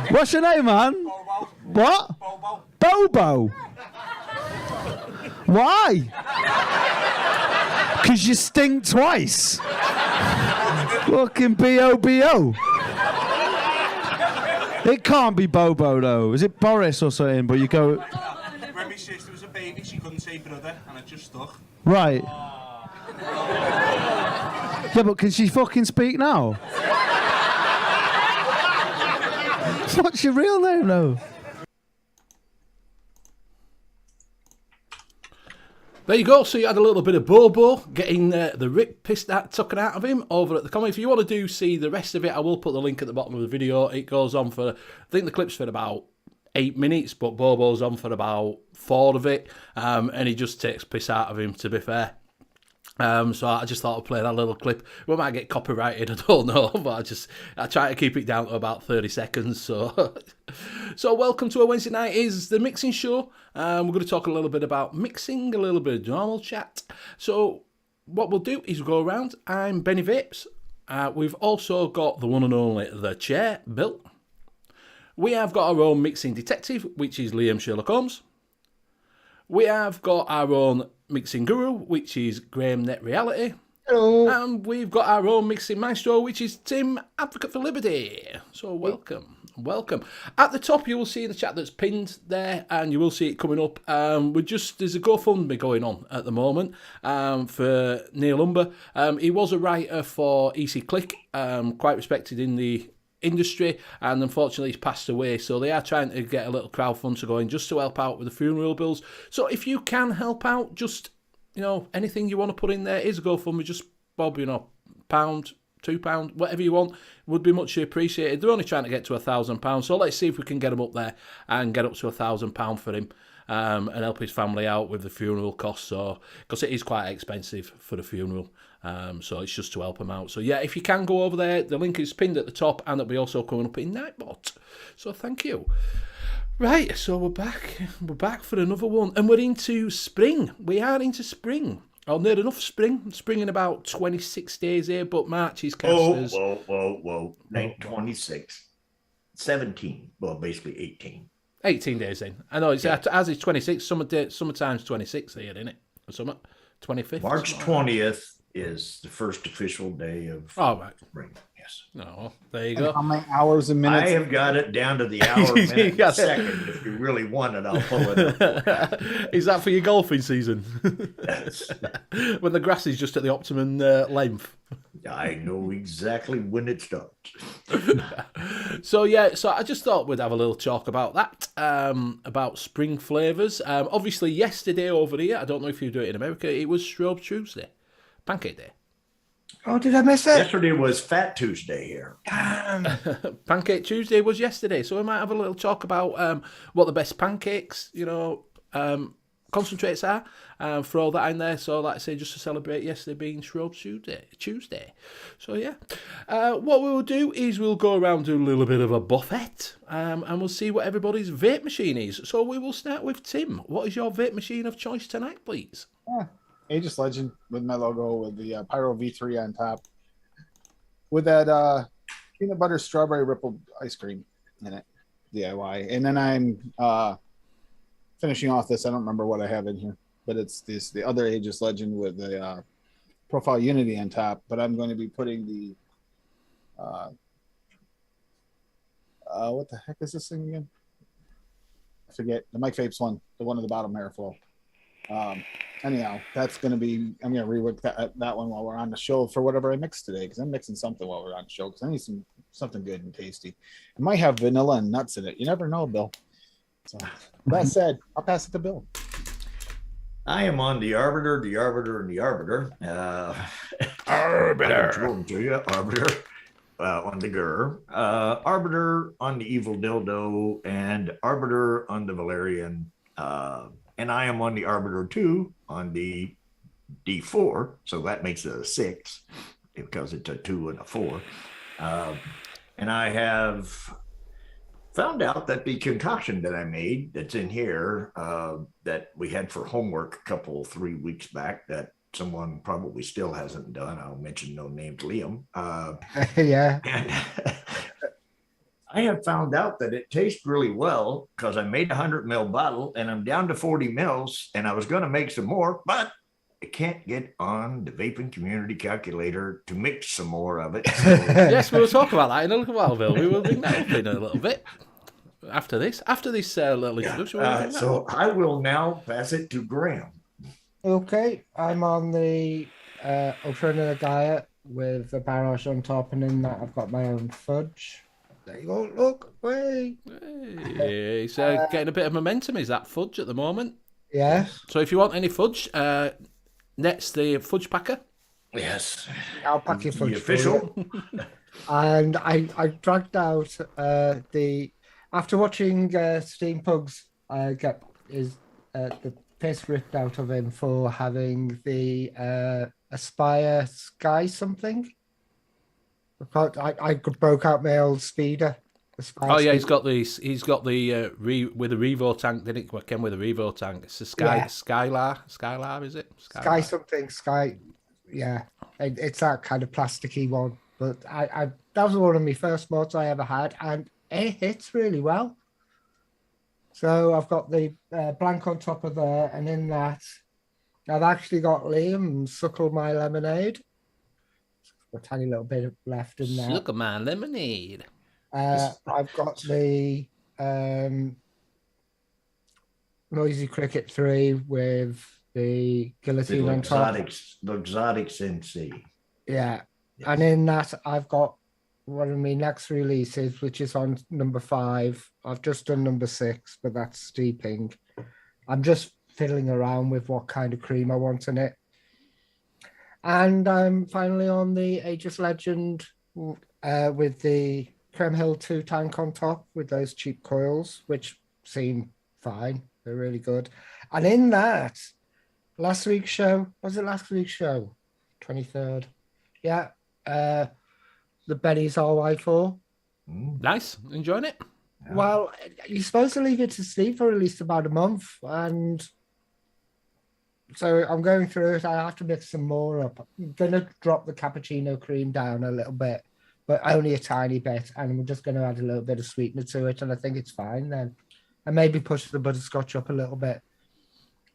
What's your name, man? Bobo. What? Bobo. Bobo. Why? Because you stink twice. Fucking B-O-B-O. It can't be Bobo, though. Is it Boris or something? But you go... When my sister was a baby, she couldn't say brother, and it just stuck. Right. Yeah, but can she fucking speak now? What's your real name, though? There you go. So you had a little bit of Bobo getting the rip pissed out, taken out of him over at the comment. If you want to see the rest of it, I will put the link at the bottom of the video. It goes on for, I think the clip's for about 8 minutes, but Bobo's on for about 4 of it, and he just takes piss out of him, to be fair. So I just thought I'd play that little clip. We might get copyrighted, I don't know, but I try to keep it down to about 30 seconds. So, so welcome to a Wednesday night is the mixing show. We're going to talk a little bit about mixing, a little bit of normal chat. So what we'll do is go around. I'm Benny Vapes. We've also got the one and only The Chair, Bill. We have got our own mixing detective, which is Liam Sherlock Holmes. We have got our own mixing guru, which is Graham Net Reality. Hello. And we've got our own mixing maestro, which is Tim, Advocate for Liberty. So welcome, welcome. At the top, you will see the chat that's pinned there, and you will see it coming up. There's a GoFundMe going on at the moment for Neil Umber. He was a writer for U.K.KE-liquid, quite respected in the industry, and unfortunately he's passed away, so they are trying to get a little crowdfund to go in just to help out with the funeral bills. So if you can help out, just, you know, anything you want to put in there is a GoFundMe, just bob, you know, £1, £2, whatever you want, would be much appreciated. They're only trying to get to £1,000, so let's see if we can get him up there and get up to £1,000 for him, and help his family out with the funeral costs, so because it is quite expensive for the funeral. So it's just to help them out. So yeah, if you can go over there, the link is pinned at the top, and it'll be also coming up in Nightbot. So thank you. Right, so we're back. We're back for another one, and we're into spring. We are into spring. Oh, near enough spring. Spring in about 26 days here, but March is cast as... Whoa. 26. 17. Well, basically 18. 18 days in. I know, it's as it's 26. Summertime's 26 here, isn't it? Or summer? 25th? March 20th is the first official day of spring. Yes. No, there you go. How many hours and minutes? I have got it down to the hour, minute, and second. If you really want it, I'll pull it up. Is that for your golfing season? Yes. When the grass is just at the optimum length. I know exactly when it starts. So I just thought we'd have a little talk about that, about spring flavours. Obviously, yesterday over here, I don't know if you do it in America, it was Shrove Tuesday, Pancake Day. Oh, did I miss that? Yesterday was Fat Tuesday here. Pancake Tuesday was yesterday, so we might have a little talk about what the best pancakes, concentrates are, throw that in there. So, like I say, just to celebrate yesterday being Shrove Tuesday. So, yeah. What we will do is we'll go around, do a little bit of a buffet, and we'll see what everybody's vape machine is. So, we will start with Tim. What is your vape machine of choice tonight, please? Aegis Legend with my logo with the Pyro V3 on top with that peanut butter strawberry rippled ice cream in it, DIY. And then I'm finishing off this. I don't remember what I have in here, but it's the other Aegis Legend with the Profile Unity on top. But I'm going to be putting the what the heck is this thing again? I forget, the Mike Vapes one, the one at the bottom airflow. Anyhow, that's going to be, I'm going to rework that one while we're on the show for whatever I mix today, because I'm mixing something while we're on the show, because I need something good and tasty. It might have vanilla and nuts in it. You never know, Bill. So that said, I'll pass it to Bill. I am on the Arbiter, and the Arbiter. Arbiter on the Gur, Arbiter on the Evil Dildo, and Arbiter on the Valerian. And I am on the Arbiter 2 on the D4, so that makes it a 6 because it's a 2 and a 4. And I have found out that the concoction that I made that's in here that we had for homework a 3 weeks back that someone probably still hasn't done. I'll mention no names, Liam. Yeah. And I have found out that it tastes really well because I made a 100 ml bottle and I'm down to 40 mils, and I was going to make some more, but I can't get on the vaping community calculator to mix some more of it. So Yes, we will talk about that in a little while, Bill. We will bring that up in a little bit after this little introduction. We'll bring that so up. I will now pass it to Graham. Okay, I'm on the alternative diet with the barrage on top, and in that I've got my own fudge. There you go. Look, wait. Hey, it's getting a bit of momentum. Is that fudge at the moment? Yes, So if you want any fudge, Net's the fudge packer. Yes. I'll pack your The fudge for official. you. And I dragged out after watching Steam Pugs get the piss ripped out of him for having the Aspire Sky something. I broke out my old speeder. Aspire Oh yeah, Speeder. he's got the with the Revo tank, didn't it? Came with a Revo tank. It's a Skylar, is it? Sky something, Sky. Yeah, it's that kind of plasticky one. But I that was one of my first mods I ever had, and it hits really well. So I've got the blank on top of there, and in that, I've actually got Liam Suckle My Lemonade. A tiny little bit left in there. Look at my lemonade. I've got the Noisy Cricket 3 with the guillotine on top. The exotic Sensei. Yeah. And in that, I've got one of my next releases, which is on number 5. I've just done number 6, but that's steeping. I'm just fiddling around with what kind of cream I want in it. And I'm finally on the Aegis Legend with the Creme Hill 2 tank on top with those cheap coils, which seem fine. They're really good. And in that, last week's show, 23rd? Yeah. The Benny's RY4. Nice, enjoying it. Yeah. Well, you're supposed to leave it to sleep for at least about a month, and so I'm going through it. I have to mix some more up. I'm gonna drop the cappuccino cream down a little bit, but only a tiny bit, and I'm just gonna add a little bit of sweetener to it, and I think it's fine then. And maybe push the butterscotch up a little bit.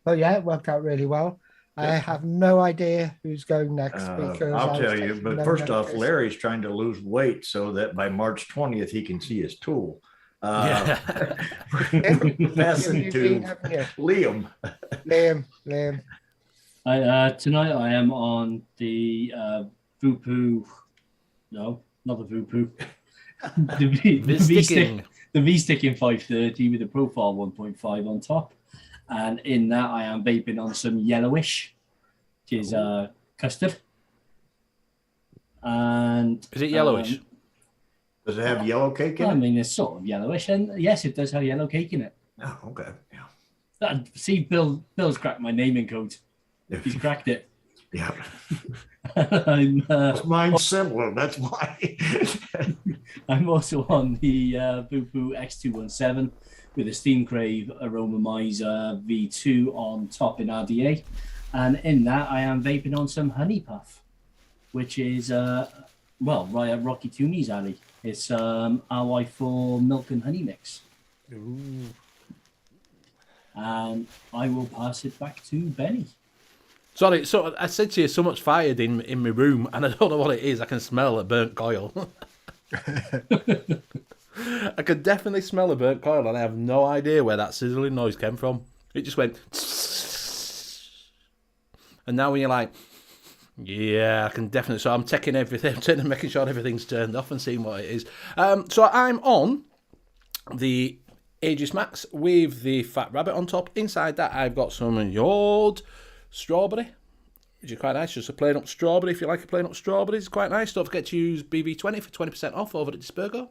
But yeah, it worked out really well. I have no idea who's going next because I'll I was tell you. taking But no first off, notice. Larry's trying to lose weight so that by March 20th he can see his tool. Yeah. Passing You've to been, haven't you? Liam. Liam. Tonight I am on the Voopoo. No, not the Voopoo. the V-stick. The V-stick in 530 with a profile 1.5 on top. And in that, I am vaping on some yellowish, which is custard. And Is it yellowish? Does it have yellow cake in I it? mean, it's sort of yellowish, and yes, it does have yellow cake in it. Oh, okay. Yeah. See, Bill's cracked my naming code. He's cracked it. Yeah. I'm Mine's similar. That's why. I'm also on the Voopoo X217 with a Steam Crave Aromamizer V2 on top in RDA. And in that, I am vaping on some Honey Puff, which is, right up Rocky Tooney's alley. It's RY4 Milk and Honey Mix. Ooh. And I will pass it back to Benny. Sorry, so I said to you, so much fired in my room, and I don't know what it is. I can smell a burnt coil. I could definitely smell a burnt coil, and I have no idea where that sizzling noise came from. It just went... And now when you're like, yeah, I can definitely... So I'm checking everything, making sure everything's turned off and seeing what it is. So I'm on the Aegis Max with the Fat Rabbit on top. Inside that, I've got some Yard strawberry, which is quite nice. Just a plain up strawberry. If you like a plain up strawberry, it's quite nice. Don't forget to use BB20 for 20% off over at Dispergo.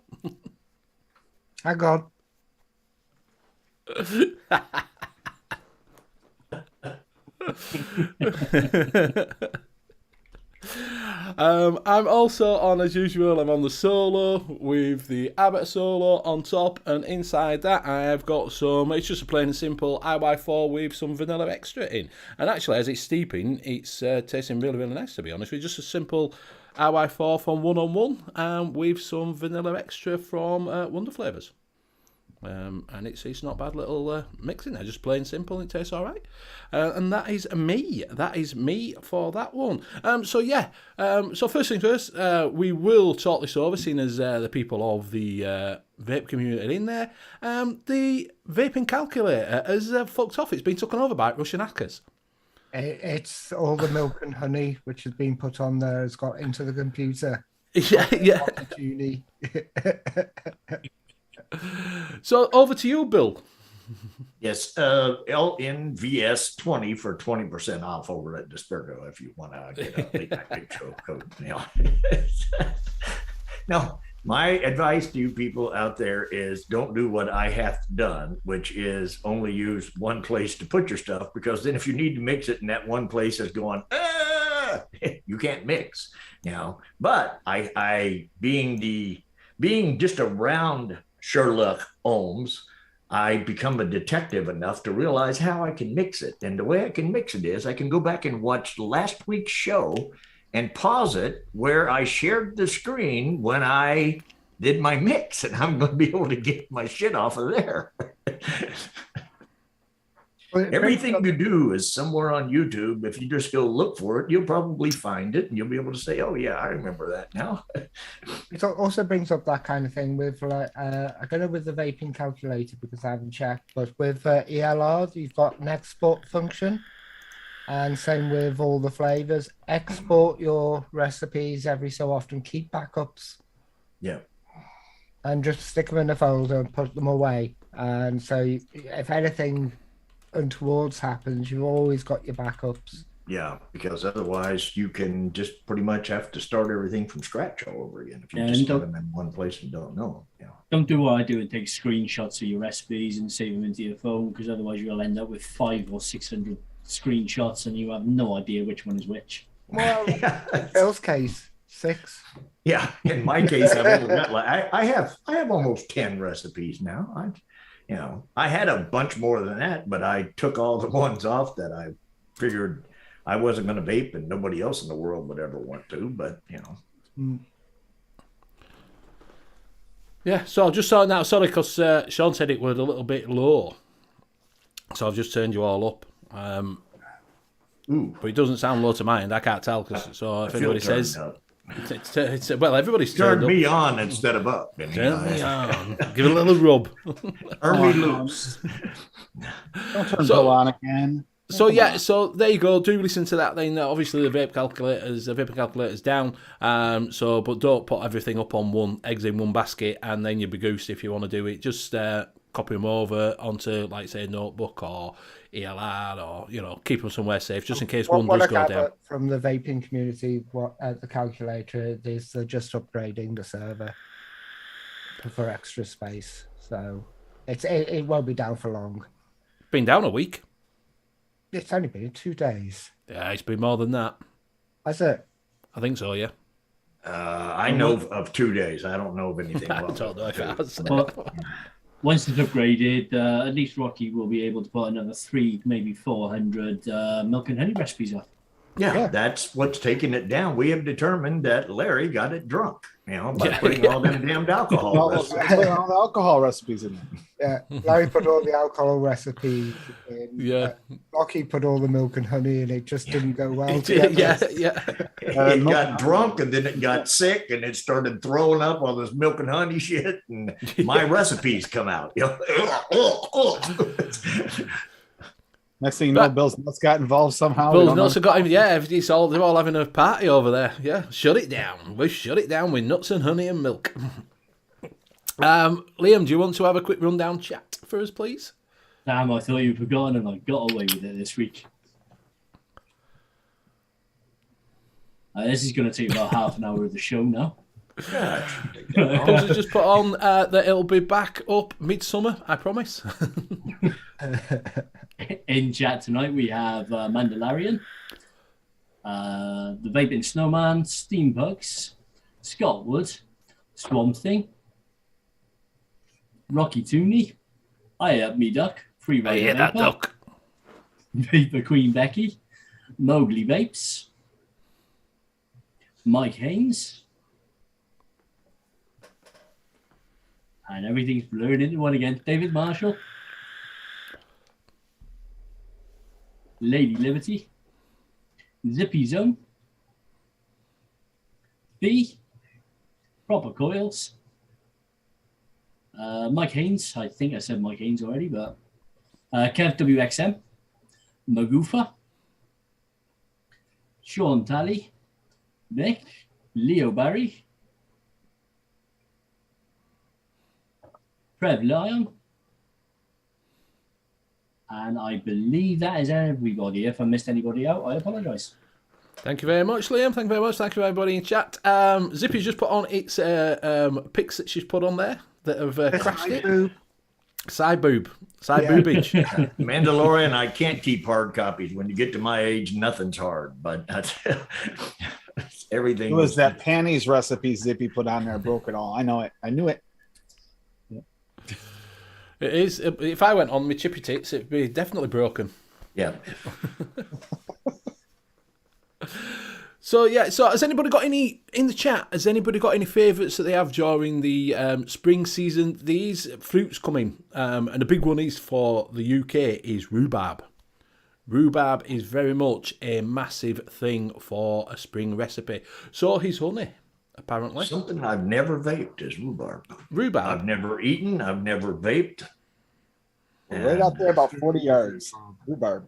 Hang on. I'm also on, as usual, I'm on the Solo with the Abbott Solo on top, and inside that I've got some, it's just a plain and simple IY4 with some vanilla extra in. And actually, as it's steeping, it's tasting really, really nice, to be honest with you. Just a simple RY4 from 1-on-1 with some vanilla extra from Wonder Flavours. And it's not bad little mixing there, just plain simple, and it tastes all right. And that is me. That is me for that one. So first things first, we will talk this over, seeing as the people of the vape community are in there. The vaping calculator has fucked off. It's been taken over by Russian hackers. It's all the milk and honey which has been put on there has got into the computer. Yeah. So over to you, Bill. Yes, LNVS 20 for 20% off over at Despergo if you want to get a late night big show code. Now, my advice to you people out there is don't do what I have done, which is only use one place to put your stuff, because then if you need to mix it and that one place is going, you can't mix. But I being just around Sherlock Holmes, I become a detective enough to realize how I can mix it. And the way I can mix it is I can go back and watch last week's show and pause it where I shared the screen when I did my mix, and I'm going to be able to get my shit off of there. Everything you do is somewhere on YouTube. If you just go look for it, you'll probably find it, and you'll be able to say, oh, yeah, I remember that now. It also brings up that kind of thing with, like, I don't know with the vaping calculator because I haven't checked, but with ELR, you've got an export function. And same with all the flavors. Export your recipes every so often. Keep backups. Yeah. And just stick them in a folder and put them away. And so if anything untoward happens, you've always got your backups. Yeah, because otherwise you can just pretty much have to start everything from scratch all over again if you just put them in one place and don't know them. Yeah. Don't do what I do and take screenshots of your recipes and save them into your phone, because otherwise you'll end up with 500 or 600 screenshots and you have no idea which one is which. Well, in Bill's case, 6. Yeah, in my case, I've only got I have almost 10 recipes now. I had a bunch more than that, but I took all the ones off that I figured I wasn't going to vape and nobody else in the world would ever want to. But Yeah, so I'll just sort now. Sorry, because Sean said it was a little bit low, so I've just turned you all up. But it doesn't sound low to mine. I can't tell, so if anybody says, well, everybody's turned me on instead of up. Turn me on. Give it a little rub. Turn me loose. Don't turn Bill on again. So there you go. Do listen to that. Then obviously the vaping calculator's down. But don't put everything up on one eggs in one basket, and then you'll be goosed if you want to do it. Just copy them over onto, like, say, a notebook or ELR, or keep them somewhere safe, just in case one does go down. From the vaping community, the calculator is they're just upgrading the server for extra space, so it won't be down for long. Been down a week. It's only been 2 days. Yeah, it's been more than that. Has it? I think so, yeah. I know of 2 days. I don't know of anything. I don't know if it has. But once it's upgraded, at least Rocky will be able to put another 300, maybe 400 milk and honey recipes up. Yeah, that's what's taking it down. We have determined that Larry got it drunk, by putting all them damned alcohol put all the alcohol recipes in there. Yeah, Larry put all the alcohol recipes in. Yeah. Rocky put all the milk and honey, and it just didn't go well. It got drunk, and then it got sick, and it started throwing up all this milk and honey shit, and my recipes come out. Next thing you know, Bill's nuts got involved somehow. Bill's nuts have got him. Yeah, they're all having a party over there. Yeah, shut it down. We shut it down with nuts and honey and milk. Liam, do you want to have a quick rundown chat for us, please? Damn, I thought you'd forgotten, and I got away with it this week. This is going to take about half an hour of the show now. Just put on that it'll be back up midsummer, I promise. In chat tonight we have Mandalorian, the Vaping Snowman, Steambugs, Scott Wood, Swamp Thing, Rocky Tooney, I Up Me Duck, Free Rider that duck, Vapor Queen Becky, Mowgli Vapes, Mike Haynes. And everything's blurred into one again. David Marshall. Lady Liberty. Zippy Zone. B. Proper Coils. Mike Haynes. I think I said Mike Haynes already, but Kev WXM. Magoofa. Sean Talley. Nick. Leo Barry. Trev Lyon. And I believe that is everybody. If I missed anybody out, I apologise. Thank you very much, Liam. Thank you very much. Thank you, everybody in chat. Zippy's just put on its pics that she's put on there that have crashed it. Side boob. Side boobage. Mandalorian, I can't keep hard copies. When you get to my age, nothing's hard. But that's everything. It was that panties recipe Zippy put on there, broke it all. I know it. I knew it. It is. If I went on my chippy tits, it'd be definitely broken. Yeah. So has anybody got any in the chat? Has anybody got any favourites that they have during the spring season? These fruits coming, and a big one is for the UK is rhubarb. Rhubarb is very much a massive thing for a spring recipe. So is honey, apparently. Something I've never vaped is rhubarb. Rhubarb. I've never eaten. I've never vaped. Right out there, about 40 yards. Rhubarb.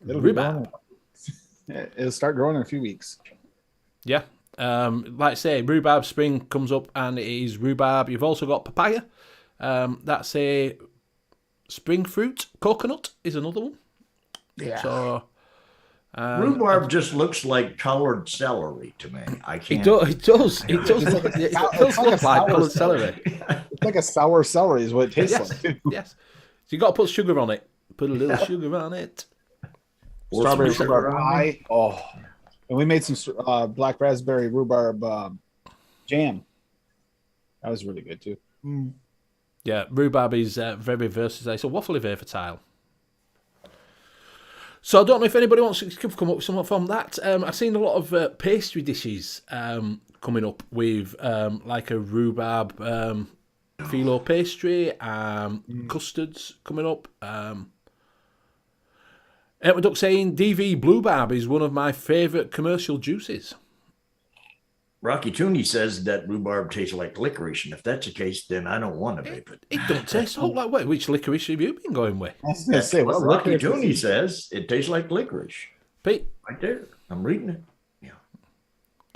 Rhubarb. It'll start growing in a few weeks. Yeah. Like I say, rhubarb spring comes up and it is rhubarb. You've also got papaya. That's a spring fruit. Coconut is another one. Yeah. So rhubarb just looks like colored celery to me. I can't. It does. It does look like coloured celery. It's like a sour celery is what it tastes Yes. like. Yes. So you got to put sugar on it. Put a little sugar on it. Strawberry Some rhubarb sugar on pie. Oh, and we made some black raspberry rhubarb jam. That was really good too. Yeah, rhubarb is very versatile. It's a waffly versatile. So I don't know if anybody wants to come up with something from that. I've seen a lot of pastry dishes coming up with like a rhubarb phyllo pastry, custards coming up. Edward Duck saying DV Bluebarb is one of my favourite commercial juices. Rocky Tooney says that rhubarb tastes like licorice, and if that's the case, then I don't want to vape it. It don't taste all that way. Which licorice have you been going with? I was gonna say, Well, what's Rocky licorice? Tooney says it tastes like licorice. Pete? Right there. I'm reading it.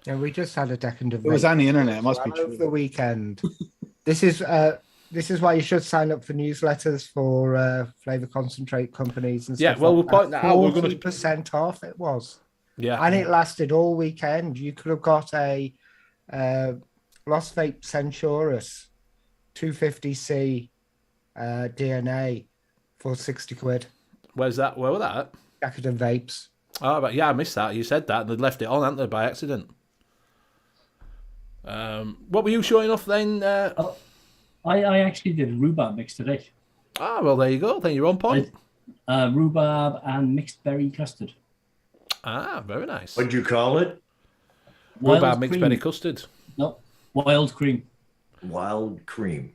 Yeah, we just had a decade of It was on the internet. It must be over true. the weekend. This is why you should sign up for newsletters for flavour concentrate companies and stuff. Yeah, well, we'll point that out. We're going to 40% off it was. Yeah. And it lasted all weekend. You could have got a Lost Vape Centaurus 250C DNA for 60 quid. Where's that? Where was that? Decadent Vapes. Oh, but yeah, I missed that. You said that, and they'd left it on, hadn't they, by accident? What were you showing off then? I actually did a rhubarb mix today. Ah, well, there you go. Then you're on point. Rhubarb and mixed berry custard. Ah, very nice. What'd you call it? Rhubarb mixed cream. berry custard. No, wild cream. Wild cream.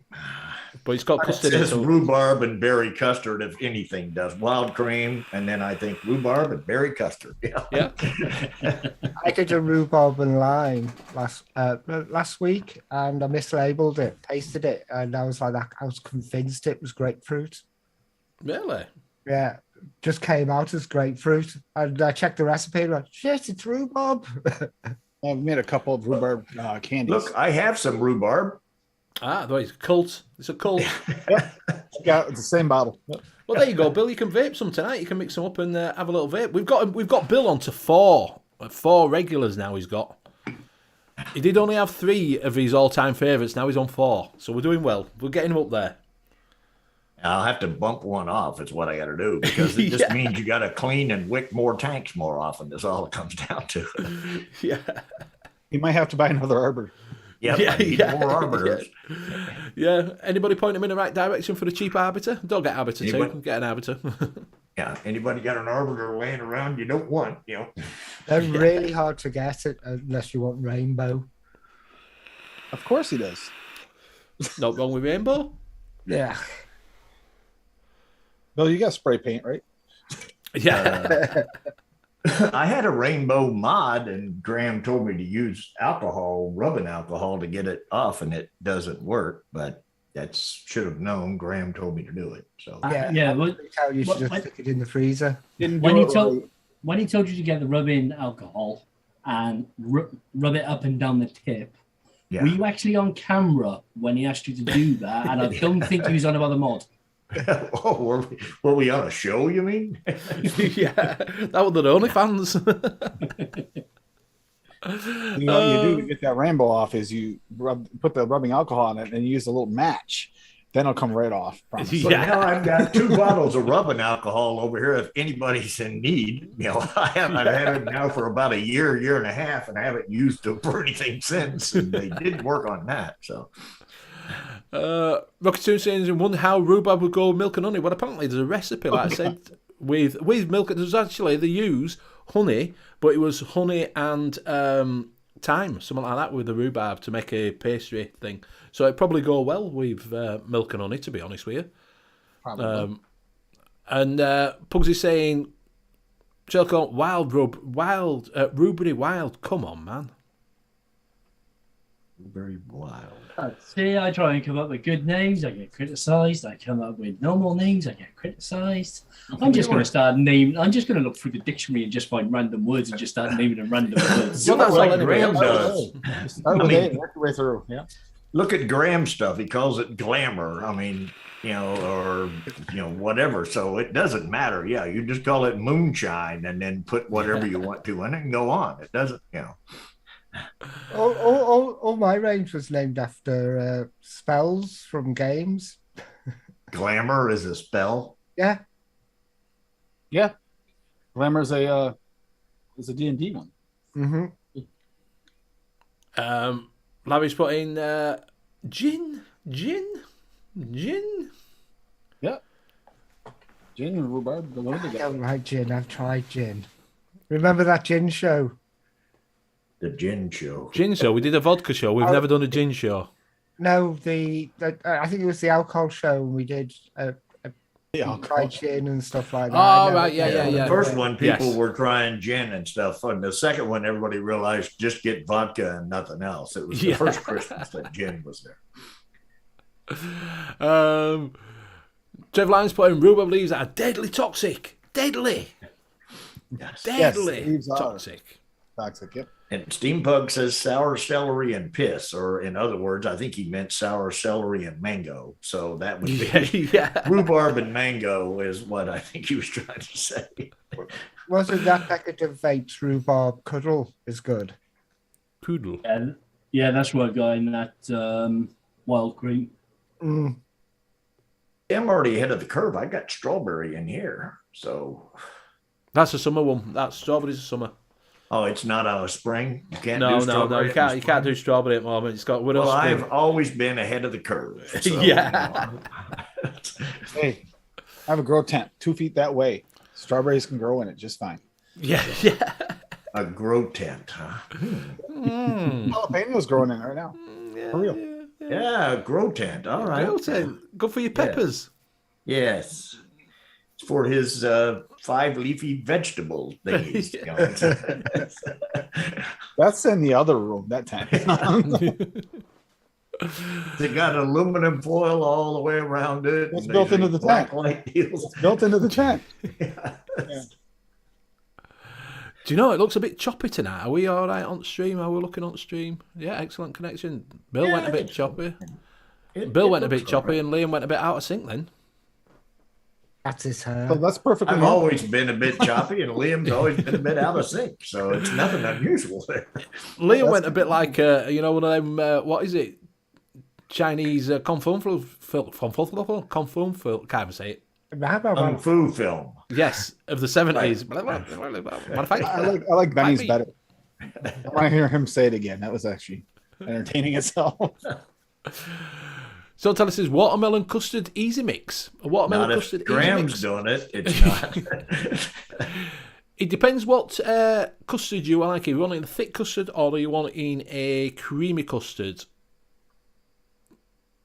But it's got It custard in it. says rhubarb and berry custard, if anything does. Wild cream, and then I think rhubarb and berry custard. Yeah. Yeah. I did a rhubarb and lime last week, and I mislabeled it, tasted it, and I was like, I was convinced it was grapefruit. Really? Yeah, just came out as grapefruit, and I checked the recipe, and like, shit, it's rhubarb. I've made a couple of rhubarb candies. Look, I have some rhubarb. Ah, though it's a cult. It's a cult. Yeah, it's the same bottle. Yep. Well, there you go, Bill. You can vape some tonight. You can mix them up and have a little vape. We've got Bill on to four regulars now. He's got. He did only have 3 of his all-time favourites. Now he's on 4. So we're doing well. We're getting him up there. I'll have to bump one off. It's what I got to do, because it just Yeah. means you got to clean and wick more tanks more often. That's all it comes down to. Yeah. You might have to buy another arbor. Yep, Yeah, I need yeah, more arbiters. Yeah. Anybody point him in the right direction for the cheap arbiter? Don't get arbiter too. Anybody? Get an arbiter. Yeah. Anybody got an arbiter laying around you don't want, They're really hard to get unless you want rainbow. Of course he does. Not wrong with rainbow. Yeah. Bill, you got spray paint, right? Yeah. I had a rainbow mod, and Graham told me to use alcohol, rubbing alcohol, to get it off, and it doesn't work. But that should have known. Graham told me to do it. So Yeah, but You should just stick it in the freezer. Didn't when do he it told right. when he told you to get the rub-in alcohol and rub it up and down the tip, yeah. were you actually on camera when he asked you to do that? And I don't think he was on about the mod. Oh, were we on a show, you mean? Yeah. That was the only fans. You know what you do to get that rainbow off is you put the rubbing alcohol in it and you use a little match. Then it'll come right off. Promise. So now I've got 2 bottles of rubbing alcohol over here if anybody's in need. You know, I've had it now for about a year and a half, and I haven't used it for anything since. And they did work on that. So Rocket Toon saying, wonder how rhubarb would go with milk and honey. Well, apparently there's a recipe, like I said, with milk. There's actually, they use honey, but it was honey and thyme, something like that, with the rhubarb to make a pastry thing. So it'd probably go well with milk and honey, to be honest with you. Probably. And Pugsy's saying, Shelco, rhubarby wild. Come on, man. very wild. See, I try and come up with good names. I get criticised. I come up with normal names. I get criticised. I'm just going to start naming. I'm just going to look through the dictionary and just find random words and just start naming them random words. Well, that's like all anybody Graham else does. Start with I mean- A and work your way through. Yeah. Look at Graham stuff. He calls it glamour. I mean, or whatever. So it doesn't matter. Yeah, you just call it moonshine and then put whatever you want to in it and go on. It doesn't. All my range was named after spells from games. Glamour is a spell. Yeah. Yeah. Glamour's a D&D one. Mm-hmm. Larry's put in gin. Yeah. Gin and rhubarb go I together. don't like gin. I've tried gin. Remember that gin show? The gin show. Gin show. We did a vodka show. We've never done a gin show. No, I think it was the alcohol show, and we did Yeah. tried gin and stuff like that. Oh, I right, never- yeah. The first one, people Yes. were trying gin and stuff. And the second one, everybody realized just get vodka and nothing else. It was the Yeah. first Christmas that gin was there. Trev Lyons put in rhubarb leaves that are deadly toxic. Deadly. Yes. Deadly leaves are. toxic. Toxic, yep. And Steampug says sour celery and piss, or in other words, I think he meant sour celery and mango. So that would be Yeah. rhubarb and mango is what I think he was trying to say. Wasn't that Decadent Vapes rhubarb cuddle is good? Poodle. And yeah, that's what I got in that wild cream. Mm. I'm already ahead of the curve. I got strawberry in here. So, That's a summer one. That's strawberries a summer. oh, it's not a spring. You can't No, do no. strawberry. You in can't. the You can't spring? do strawberry at the moment. It's got. We're Well, all spring. I've always been ahead of the curve. So, Yeah. Hey, I have a grow tent 2 feet that way. Strawberries can grow in it just fine. Yeah. A grow tent, huh? Jalapenos growing in it right now. For real. Yeah, a grow tent. All right. Good for your peppers. Yes. It's for his 5 leafy vegetable thingies. That's in the other room, that tent. They got aluminum foil all the way around it. It's and built they into do the tent. black light deals. It's built into the tent. Do you know it looks a bit choppy tonight? Are we all right on stream? Are we looking on stream? Yeah, excellent connection. Bill went a bit choppy. Bill went a bit choppy, and Liam went a bit out of sync then. That's his hair. So that's perfectly I've normal. always been a bit choppy, and Liam's always been a bit out of sync, so it's nothing unusual there. Liam went a bit like one of them. What is it? Chinese kung fu film. Can't even say it. Kung Fu film. Yes, of the 70s. I like Benny's better. I want to hear him say it again. That was actually entertaining itself. So tell us, is watermelon custard easy mix? A watermelon Not custard if easy Graham's mix? doing it. It's not. It depends what custard you like. If you want it in a thick custard or do you want it in a creamy custard.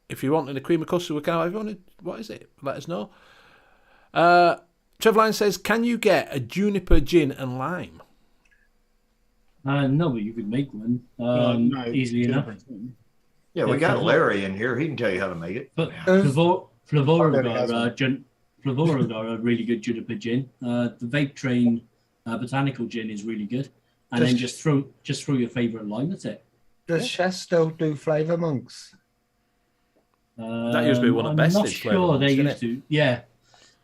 If you want in a creamy custard, we can. If you want it, what is it? Let us know. Trevline says, can you get a juniper gin and lime? No, but you could make one No, easily enough. Yeah, we got Larry in here. He can tell you how to make it. But Already has Flavora got a really good juniper gin. The Vape Train botanical gin is really good. And then just throw your favourite lime at it. Does Chef still do flavour monks? That used to be one of the best. I'm not sure they used to. Yeah,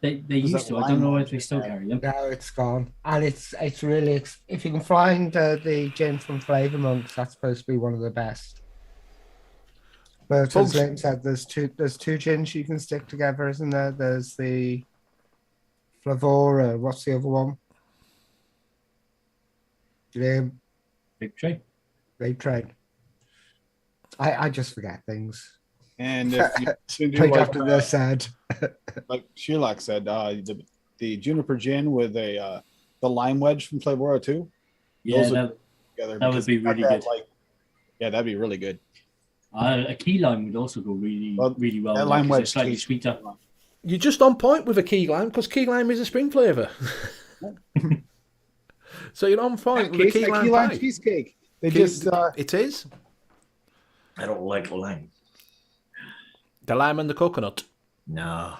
they used to. I don't know if they still carry them. No, it's gone. And it's really, if you can find the gin from Flavour Monks, that's supposed to be one of the best. But as Leighton said, there's two gins you can stick together, isn't there? There's the Flavora. What's the other one? Big Train. Vape Train. I just forget things. And if you do Right like, after they're said. like Sheila said, the juniper gin with the lime wedge from Flavora too. Yeah, Those that together would because be it's got really that, good. Yeah, that'd be really good. A key lime would also go really well. that lime wedge It's slightly tastes- sweeter. You're just on point with a key lime because key lime is a spring flavour. So you're on point with a key lime pie. cheesecake. They Key- just It is. I don't like lime. The lime and the coconut. No,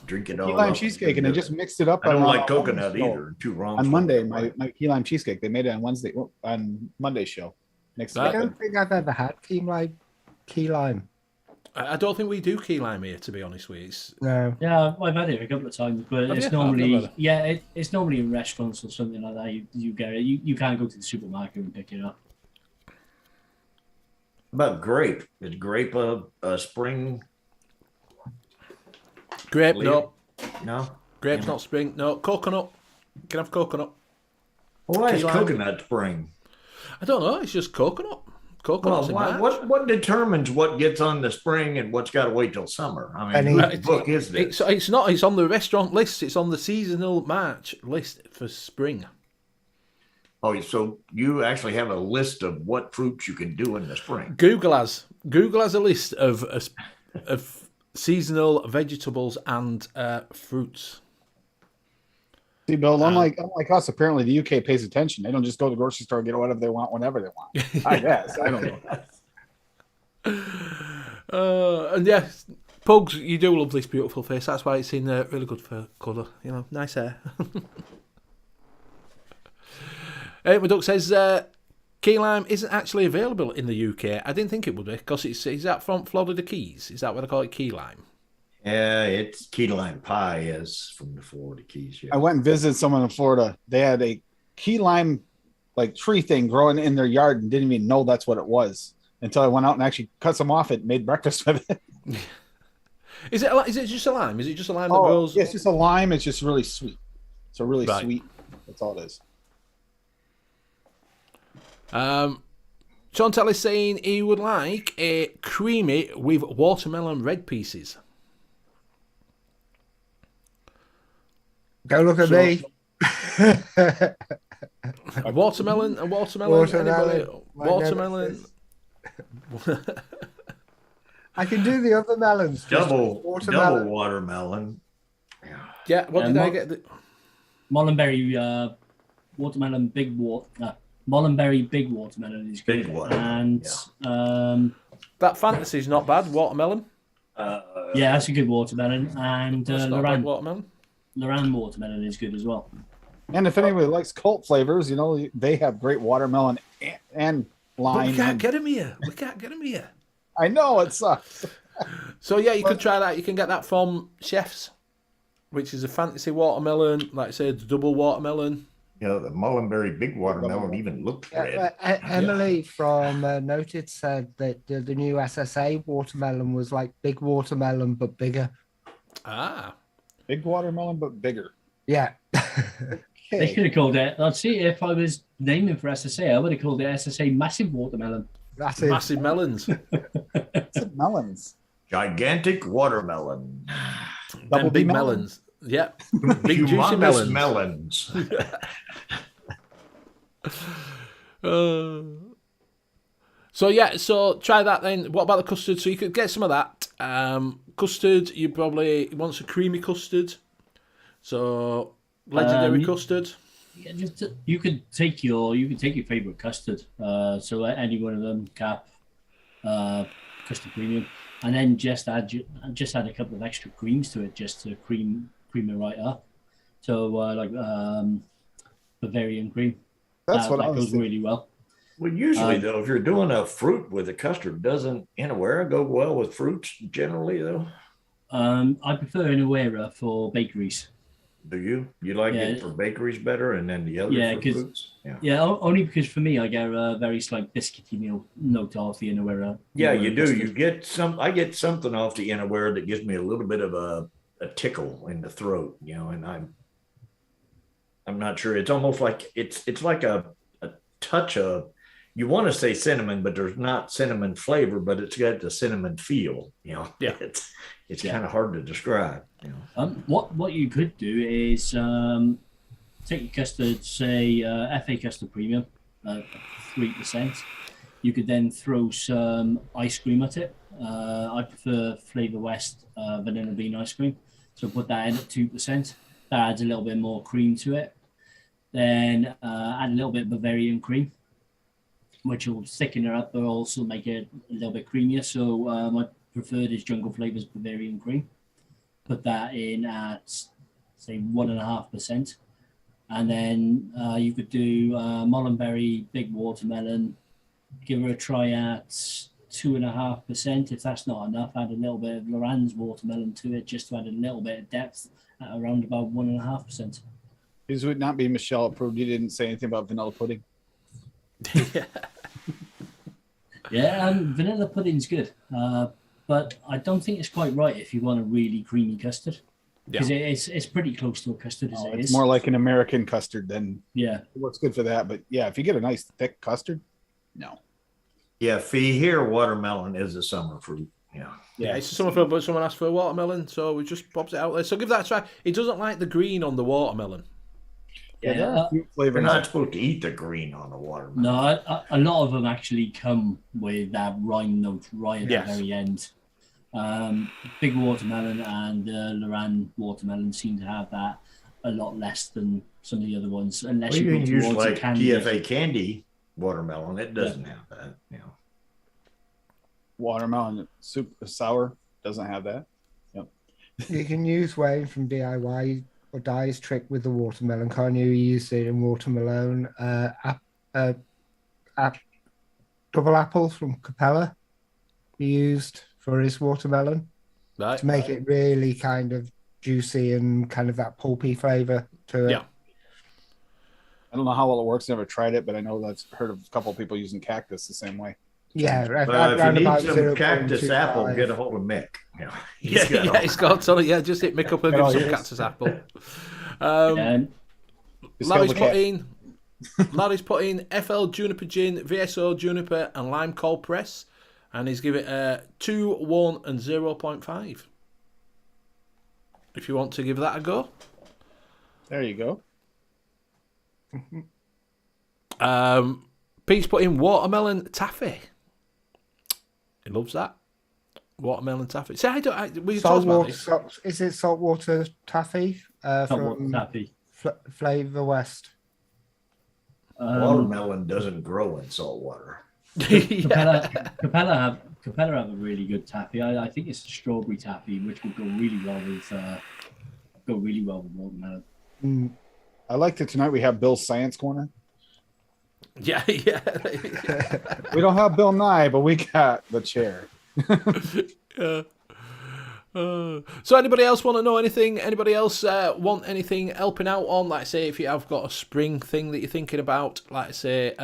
drink it key all. lime up. cheesecake, and they just mixed it up. I don't on, like coconut show. either. Too wrong. On for Monday, me. my key lime cheesecake. They made it on Wednesday on Monday's show. Mixed it I up. don't think I've ever had key lime. I don't think we do key lime here, to be honest with you. It's, No. Yeah, I've had it a couple of times, but Have it's you? I've never normally had it. it's normally in restaurants or something like that. You get it. You can't go to the supermarket and pick it up. About grape. Is grape a spring? grape, Leo? no. No. Grape's not spring. No, coconut. You can have coconut. Why is Key lime. coconut spring? I don't know. It's just coconut. Coconut's in March. What determines what gets on the spring and what's got to wait till summer? I mean, Any- whose book is this? It's not. It's on the restaurant list. It's on the seasonal March list for spring. Oh, so you actually have a list of what fruits you can do in the spring. Google has a list of seasonal vegetables and fruits. See, Bill, unlike us, apparently the UK pays attention. They don't just go to the grocery store and get whatever they want whenever they want. I guess. I don't know. And yeah, Pugs, you do love this beautiful face. That's why it's in really good for colour. You know, nice hair. Duck says key lime isn't actually available in the UK. I didn't think it would be because is that from Florida Keys? Is that what they call it, key lime? Yeah, it's key lime pie is from the Florida Keys. Yeah. I went and visited someone in Florida. They had a key lime like tree thing growing in their yard and didn't even know that's what it was until I went out and actually cut some off it and made breakfast with it. Is it just a lime? Is it just a lime that grows? Yeah, it's just a lime. It's just really sweet. It's a really Right. sweet. That's all it is. Chantal is saying he would like a creamy with watermelon red pieces. Don't look at me. Watermelon. Anybody? My Watermelon. I can do the other melons. just Double watermelon. watermelon. Yeah, what did I get? Mullenberry watermelon Mullenberry big watermelon is good. Big watermelon, And That fantasy's not bad. Watermelon. yeah, that's a good watermelon. And That's not a bad Loran watermelon. watermelon is good as well. And if anybody likes cult flavors, you know, they have great watermelon and But lime. we can't and- get them here. We can't get them here. I know it sucks. So yeah, you could try that. You can get that from Chef's, which is a fantasy watermelon. Like I said, double watermelon. You know, the Mullenberry big watermelon even looked red. Yeah, but Emily from Noted said that the new SSA watermelon was like big watermelon but bigger. Ah. Big watermelon, but bigger. Yeah. They could have called it. I'd see if I was naming for SSA, I would have called it SSA Massive Watermelon. That's it. Massive melons. It's melons. Gigantic watermelon. Them Double big D melons. Yeah, big juicy Humongous melons. melons. So try that then. What about the custard? So you could get some of that. Custard, you probably want some creamy custard. So legendary custard. Yeah, you could take your favorite custard. So any one of them, Cap, custard premium, and then just add a couple of extra creams to it, just to cream it right up. So Bavarian cream. That's what that I was goes thinking. really well. Well, usually though, if you're doing a fruit with a custard, doesn't Inawera go well with fruits generally though? I prefer Inawera for bakeries. Do you? You like it for bakeries better, and then the other for fruits? Yeah, only because for me, I get a very slight biscuity note off the Inawera. Yeah, you do. Custard. You get some. I get something off the Inawera that gives me a little bit of a tickle in the throat, and I'm not sure. It's almost like it's like a touch of. You want to say cinnamon, but there's not cinnamon flavor, but it's got the cinnamon feel. Yeah, it's kind of hard to describe. What you could do is take your custard, say FA custard premium, 3%. You could then throw some ice cream at it. I prefer Flavour West vanilla bean ice cream, so put that in at 2%. That adds a little bit more cream to it. Then add a little bit of Bavarian cream, which will thicken it up, but also make it a little bit creamier. So my preferred is Jungle Flavors Bavarian cream. Put that in at, say, 1.5%. And then you could do Mullenberry, Big Watermelon. Give her a try at 2.5%. If that's not enough, add a little bit of Loran's Watermelon to it, just to add a little bit of depth at around about 1.5%. This would not be Michelle approved. You didn't say anything about vanilla pudding. Yeah, vanilla pudding's good. But I don't think it's quite right if you want a really creamy custard. Because it's pretty close to a custard as it it's is. more like an American custard than Yeah. it works good for that. But yeah, if you get a nice thick custard, no. Yeah, Fee, here watermelon is a summer fruit. Yeah, it's a summer fruit, but someone asked for a watermelon, so we just popped it out there. So give that a try. It doesn't like the green on the watermelon. Yeah. You're not supposed to eat the green on the watermelon. No, a lot of them actually come with that rind note right at the very end. Big Watermelon and Loran Watermelon seem to have that a lot less than some of the other ones. Unless you you can go use towards like the candy. TFA candy watermelon. It doesn't have that. Watermelon super sour doesn't have that. Yep. You can use Wayne from DIY or Die's trick with the watermelon. Can't you use it in watermelon? Double apple from Capella he used for his watermelon to make it really kind of juicy and kind of that pulpy flavor to it. Yeah. I don't know how well it works. Never tried it, but I know that's heard of a couple of people using cactus the same way. Yeah, if you need some cactus apple, get a hold of Mick. He's got on it. Yeah, just hit Mick up and give some cactus apple. Larry's put in FL Juniper Gin, VSO Juniper, and Lime Cold Press, and he's given it a 2, 1, and 0.5. If you want to give that a go. There you go. Pete's put in watermelon taffy. He loves that. Watermelon taffy. See, we talked about this. Is it saltwater taffy? From taffy. Flavour West. Watermelon doesn't grow in salt water. Capella have a really good taffy. I think it's strawberry taffy, which would go really well with watermelon. I liked it tonight. We have Bill's Science Corner. Yeah. We don't have Bill Nye, but we got the chair. So anybody else want to know anything? Anybody else want anything helping out on? Like say if you have got a spring thing that you're thinking about, like say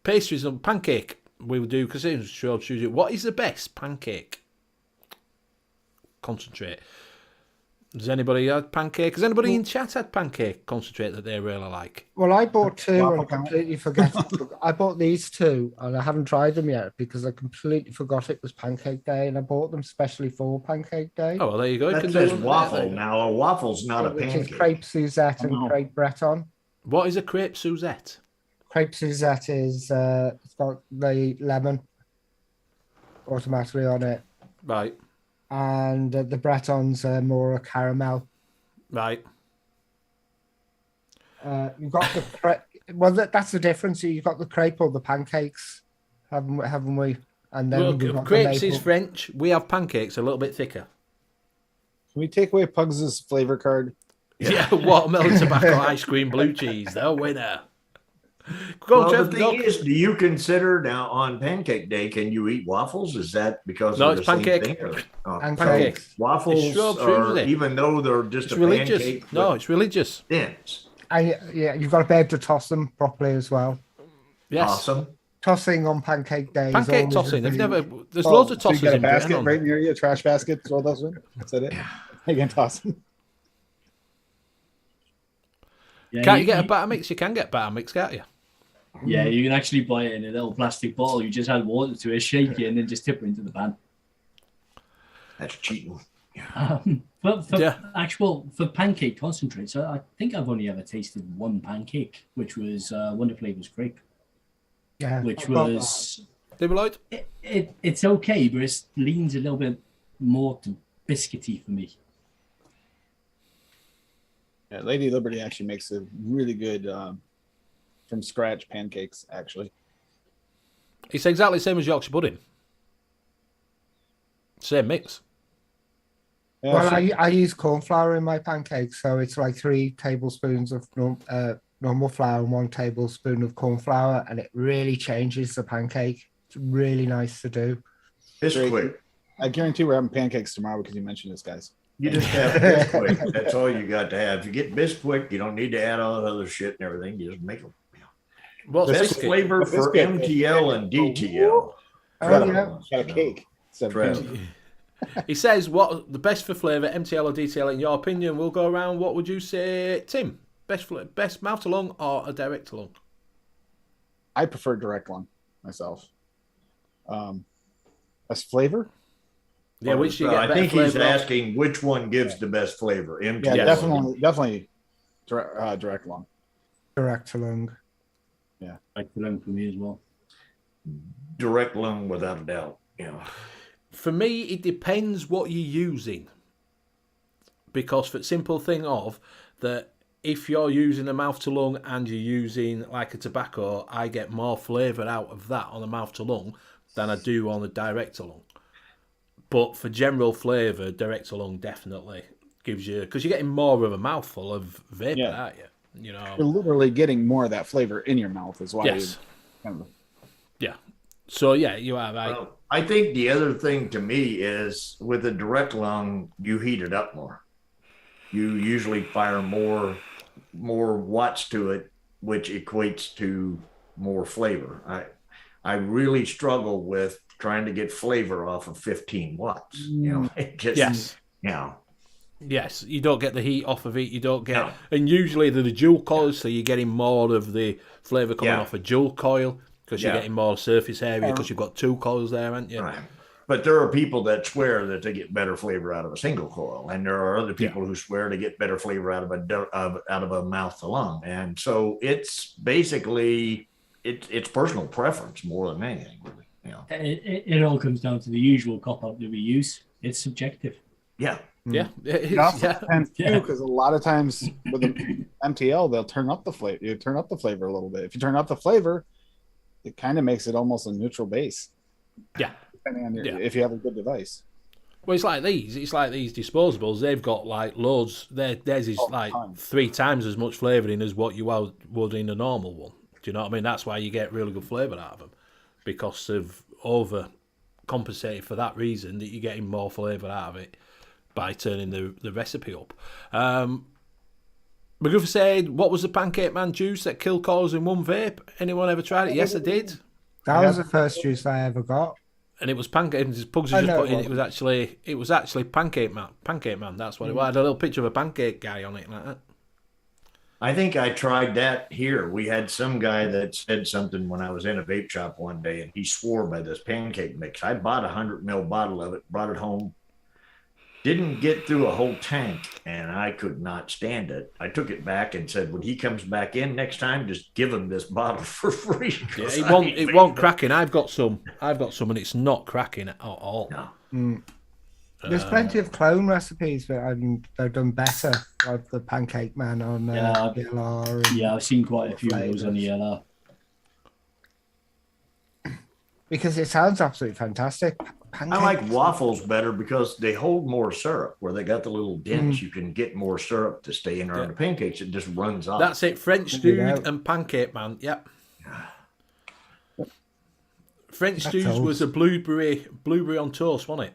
pastries and pancake, we would do because it's sure choose it. What is the best pancake concentrate? Has anybody had pancake? Has anybody in chat had pancake concentrate that they really like? Well, I bought two Waffle and I completely forget. I bought these two and I haven't tried them yet because I completely forgot it was Pancake Day and I bought them specially for Pancake Day. Oh, well, there you go. You That can says do them waffle. there. Now, a waffle's not a which is pancake. crepe Suzette and Oh. crepe Breton. What is a crepe Suzette? Crepe Suzette is it's got the lemon automatically on it, Right, and the Bretons are more a caramel. right. You've got the crepe. Well, that's the difference. You've got the crepe or the pancakes, haven't we? And then Well, we've got the crepes is maple. French. We have pancakes a little bit thicker. Can we take away Pugs' flavor card? Yeah, watermelon tobacco ice cream blue cheese, the winner. Go on, Well, Trev. the thing is, do you consider now on Pancake Day, can you eat waffles? Is that because No, of it's the same pancake. thing? Or- oh, Pancakes. waffles It's shrubs, are, isn't it? even though they're just It's a religious. pancake, No, with it's religious. thins. Yeah, you've got to be able to toss them properly as well. Yes. Awesome. Tossing on Pancake Day. is Pancake always tossing. a They've thing. never. There's Oh, loads of so you tossers got a in basket Britain. right near you, a trash basket. Throw those in. Is that it? You can toss them. Yeah, Can't you get a batter mix? You can get batter mix, can't you? Yeah, you can actually buy it in a little plastic bottle. You just add water to it, shake it, and then just tip it into the pan. That's cheating. But for Yeah. for pancake concentrates, I think I've only ever tasted one pancake, which was Wonder Flavor's crepe, Yeah, which I've got was They were like, it's okay, but it leans a little bit more to biscuity for me. Yeah, Lady Liberty actually makes a really good from scratch pancakes. Actually, it's exactly the same as Yorkshire pudding. Same mix. yeah, Well, she- I use corn flour in my pancakes, so it's like 3 tablespoons of normal flour and 1 tablespoon of corn flour, and it really changes the pancake. It's really nice to do. Bisquick. I guarantee we're having pancakes tomorrow because you mentioned this, guys. You just have Bisquick. That's all you got to have. If you get Bisquick, you don't need to add all the other shit and everything. You just make them. What's Best biscuit? flavor for Biscuit. MTL and DTL. Oh, yeah. Got a cake. Instead of Trev. pancake. He says, what the best for flavour, MTL or DTL, in your opinion? We'll go around. What would you say, Tim? Best mouth to lung or a direct to lung? I prefer direct lung myself. Best flavor? Yeah, which do you get I better think he's flavour off? asking which one gives the best flavor. Yeah, MTL. definitely direct lung. Direct to lung. Like for them for me as well. Direct lung without a doubt. Yeah. For me, it depends what you're using. Because for the simple thing of that, if you're using a mouth to lung and you're using like a tobacco, I get more flavour out of that on a mouth to lung than I do on a direct to lung. But for general flavour, direct to lung definitely gives you, because you're getting more of a mouthful of vapour, Yeah. aren't you? You know. You're literally getting more of that flavor in your mouth is why. Yes. Kind of, Yeah. So yeah, you are right. Well, I think the other thing to me is with a direct lung, you heat it up more. You usually fire more watts to it, which equates to more flavor. I really struggle with trying to get flavor off of 15 watts. You know, it just, Yes. you know, Yes, you don't get the heat off of it. You don't get, No. and usually they're the dual coils, so you're getting more of the flavour coming Yeah. off a dual coil because you're Yeah. getting more surface area because you've got 2 coils there, haven't you? right. But there are people that swear that they get better flavor out of a single coil, and there are other people who swear to get better flavor out of a mouth to lung. And so it's basically it's personal preference more than anything, really. You know, It all comes down to the usual cop out that we use. It's subjective. yeah. Yeah, it is, it also yeah. depends too, Yeah. because a lot of times with the MTL, they'll turn up the flavor. You turn up the flavor a little bit. If you turn up the flavor, it kind of makes it almost a neutral base, Yeah. depending on Yeah. if you have a good device. Well, it's like these. It's like these disposables. They've got like loads. Theirs is like tons. 3 times as much flavor in as what you would in a normal one. Do you know what I mean? That's why you get really good flavour out of them, because they've over compensated for that reason that you're getting more flavour out of it by turning the recipe up. McGuffey said, "What was the Pancake Man juice that killed coils in one vape? Anyone ever tried it?" Yes, I did. That was the first juice I ever got. And it was pancake. Pugs I just know put in. It was actually pancake man. Pancake man. That's what it was. I had a little picture of a pancake guy on it like that. I think I tried that here. We had some guy that said something when I was in a vape shop one day, and he swore by this pancake mix. I bought a 100 ml bottle of it, brought it home, didn't get through a whole tank, and I could not stand it. I took it back and said, when he comes back in next time, just give him this bottle for free. Yeah, it won't cracking. I've got some, and it's not cracking at all. No. There's plenty of clone recipes, but they've done better, like the Pancake Man on DLR. Yeah, I've seen quite a few of those on the LR. Because it sounds absolutely fantastic. I like waffles better because they hold more syrup. Where they got the little dents, you can get more syrup to stay in around the pancakes. It just runs off. That's it. French Dude and Pancake Man. Yep. French Dude was a blueberry on toast, wasn't it?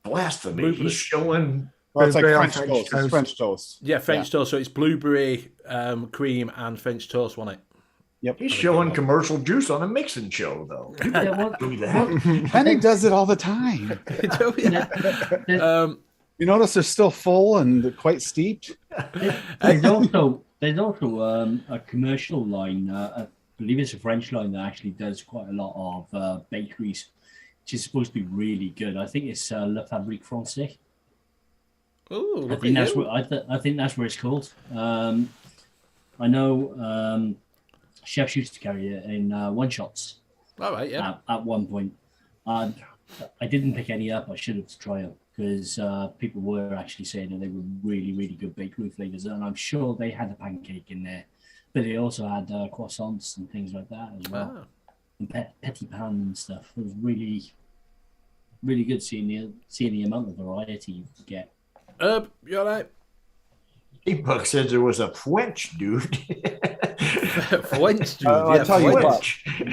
Blasphemy. He's showing. Well, it's like Blueberry French on toast. It's French toast. Yeah, French toast. So it's blueberry cream and French toast, wasn't it? Yep. He's showing commercial juice on a mixing show, though. You can't do that. Penny does it all the time. You notice they're still full and quite steeped. There's also a commercial line. I believe it's a French line that actually does quite a lot of bakeries, which is supposed to be really good. I think it's La Fabrique Française. Oh, I think that's what I think that's where it's called. I know chefs used to carry it in one shots. All right, yeah. At one point, I didn't pick any up. I should have to try them because people were actually saying that they were really, really good bakery flavors, and I'm sure they had a pancake in there, but they also had croissants and things like that as well, and petit pan and stuff. It was really, really good seeing the amount of variety you could get. You all right? Buck says there was a French dude. French Dude. I'll tell you what.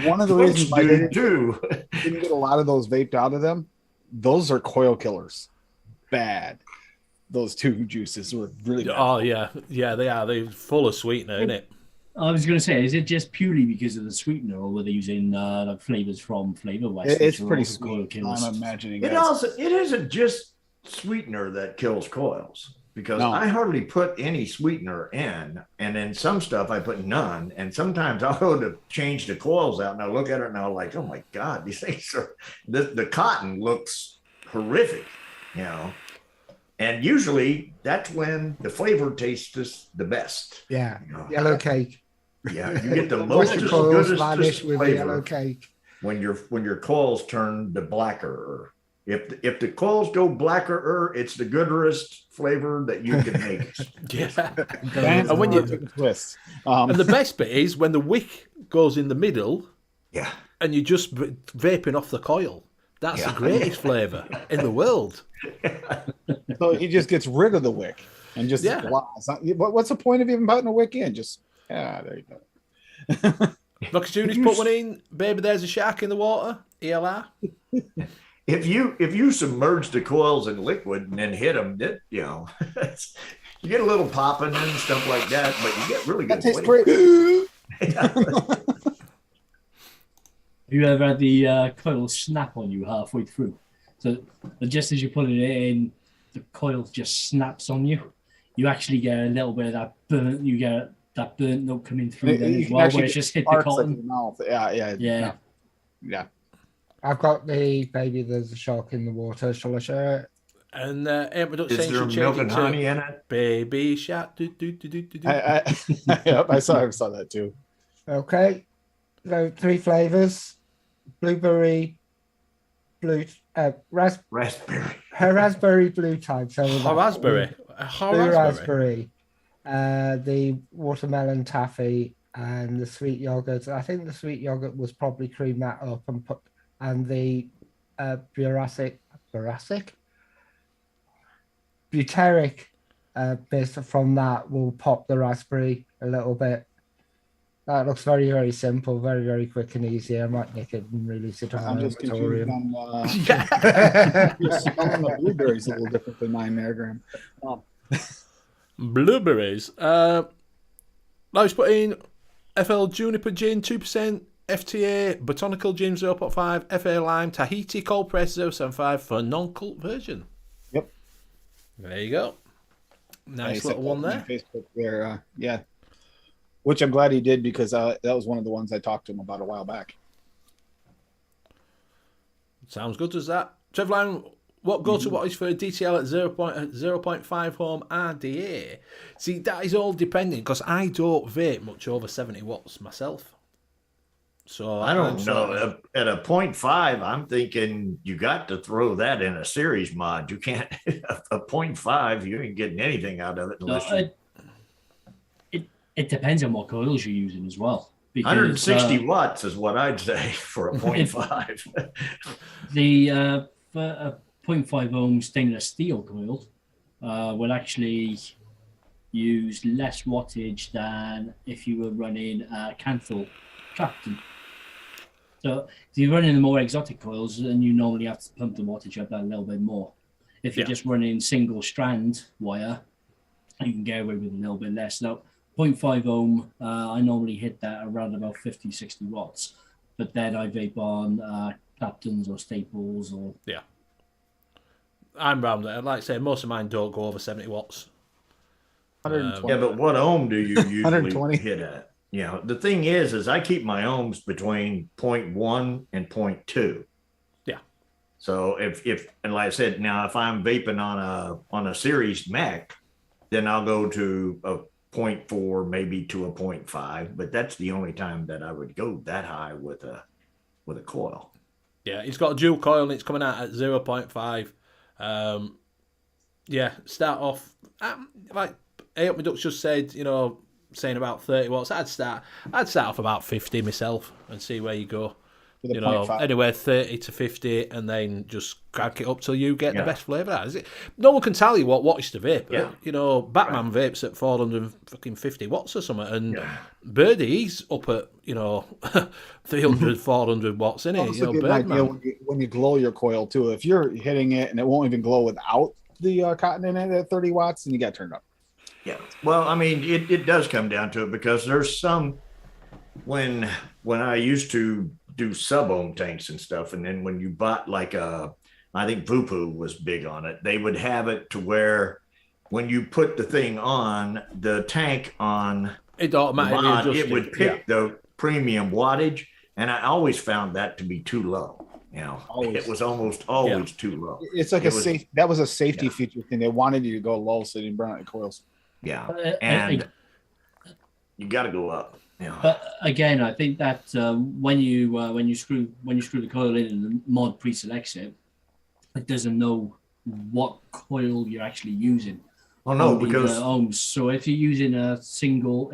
One of the French reasons why I dude too. didn't get a lot of those vaped out of them, those are coil killers. Bad. Those two juices were really bad. Oh yeah, they are. They're full of sweetener, isn't it? I was going to say, is it just purely because of the sweetener, or were they using like flavors from Flavor West? It's pretty sweet. I'm imagining it isn't just sweetener that kills coils. Because I hardly put any sweetener in, and then some stuff I put none. And sometimes I'll go to change the coils out, and I look at it, and I'm like, "Oh my God, these things are." The cotton looks horrific, you know. And usually that's when the flavor tastes the best. Yeah, you know? yellow cake. Yeah, you get the most coils goodest vanish with flavor yellow cake when your coils turn the blacker. If the coils go blacker, it's the goodest flavor that you can make. Yeah. And when you twist. And the best bit is when the wick goes in the middle. Yeah. And you're just vaping off the coil. That's the greatest flavour in the world. So he just gets rid of the wick and just what's the point of even putting a wick in? Just there you go. Look, Judy's put one in. Baby, there's a shark in the water. ELR. If you submerge the coils in liquid and then hit them, you get a little popping and stuff like that, but you get really good. That tastes great. Have you ever had the coil snap on you halfway through? So just as you're putting it in, the coil just snaps on you. You actually get a little bit of that burnt. You get that burnt note coming through then as well, where it's just hit the cotton. Yeah. I've got the Baby There's a Shark in the Water. Shall I share it? And is there milk and honey in it? Baby shark. I saw that too. Okay. So 3 flavors: blueberry, raspberry. Her raspberry blue type. So raspberry. Blue raspberry. The watermelon taffy and the sweet yogurt. I think the sweet yogurt was probably cream that up and the butyric bit from that will pop the raspberry a little bit. That looks very, very simple, very, very quick and easy. I might nick it and release it on I'm just confused on the blueberries a little different than mine there, Graham. Blueberries. Let's put in FL Juniper Gin 2%. FTA, Botanical Gin 0.5, FA Lime, Tahiti Cold Press 0.75 for non-cult version. Yep. There you go. Nice Yeah, little one there. Facebook there, yeah. Which I'm glad he did because that was one of the ones I talked to him about a while back. Sounds good as that. Trevline, what go-to wattage for a DTL at 0.5 home RDA? See, that is all depending because I don't vape much over 70 watts myself. So I don't know. At a 0.5, I'm thinking you got to throw that in a series mod. You can't a 0.5. You ain't getting anything out of it unless it depends on what coils you're using as well. Because, 160 watts is what I'd say for a 0.5. For a 0.5 ohm stainless steel coil will actually use less wattage than if you were running a Canthal Captain. So if you're running the more exotic coils, then you normally have to pump the wattage up that a little bit more. If you're just running single strand wire, you can get away with a little bit less. Now, 0.5 ohm, I normally hit that around about 50, 60 watts. But then I vape on Captains or Staples or... Yeah. I'm round there. Like I say, most of mine don't go over 70 watts. 120. Yeah, but what ohm do you usually 120. hit at? You know, the thing is I keep my ohms between 0.1 and 0.2. Yeah. So if and like I said, now if I'm vaping on a series Mac, then I'll go to a 0.4, maybe to a 0.5. But that's the only time that I would go that high with a coil. Yeah, it's got a dual coil and it's coming out at 0.5. Yeah, start off like A-Up Ducks just said, saying about 30 watts. I'd start off about 50 myself and see where you go. With a 0.5. Anywhere 30 to 50, and then just crank it up till you get the best flavour out. Is it? No one can tell you what wattage to vape. Yeah. Batman vapes at 450 watts or something, and Birdie, he's up at 300, 400 watts, isn't he? Also get an idea when you glow your coil too. If you're hitting it and it won't even glow without the cotton in it at 30 watts, then you got turned up. Yeah. Well, I mean, it does come down to it because there's some when I used to do sub-ohm tanks and stuff, and then when you bought I think Vupu was big on it. They would have it to where when you put the thing on the tank on it automatically adjusted. It would pick the premium wattage, and I always found that to be too low. It was almost always too low. It's like that was a safety feature thing. They wanted you to go low so you didn't burn out your coils. Yeah, and you got to go up. Yeah. But again, I think that when you screw the coil in and the mod pre-selects it, it doesn't know what coil you're actually using. Oh no, because ohms. So if you're using single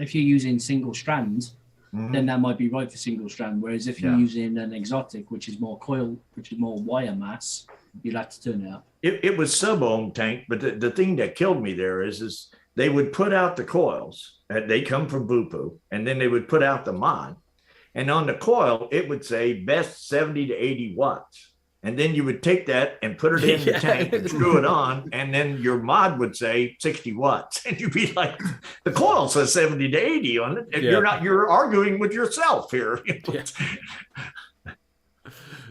strands, then that might be right for single strand. Whereas if you're using an exotic, which is more coil, which is more wire mass, you'll have to turn it up. It was sub-ohm tank, but the thing that killed me there is they would put out the coils. They come from Vupu, and then they would put out the mod. And on the coil, it would say best 70 to 80 watts. And then you would take that and put it in the tank and screw it on. And then your mod would say 60 watts. And you'd be like, the coil says 70 to 80 on it. And you're arguing with yourself here.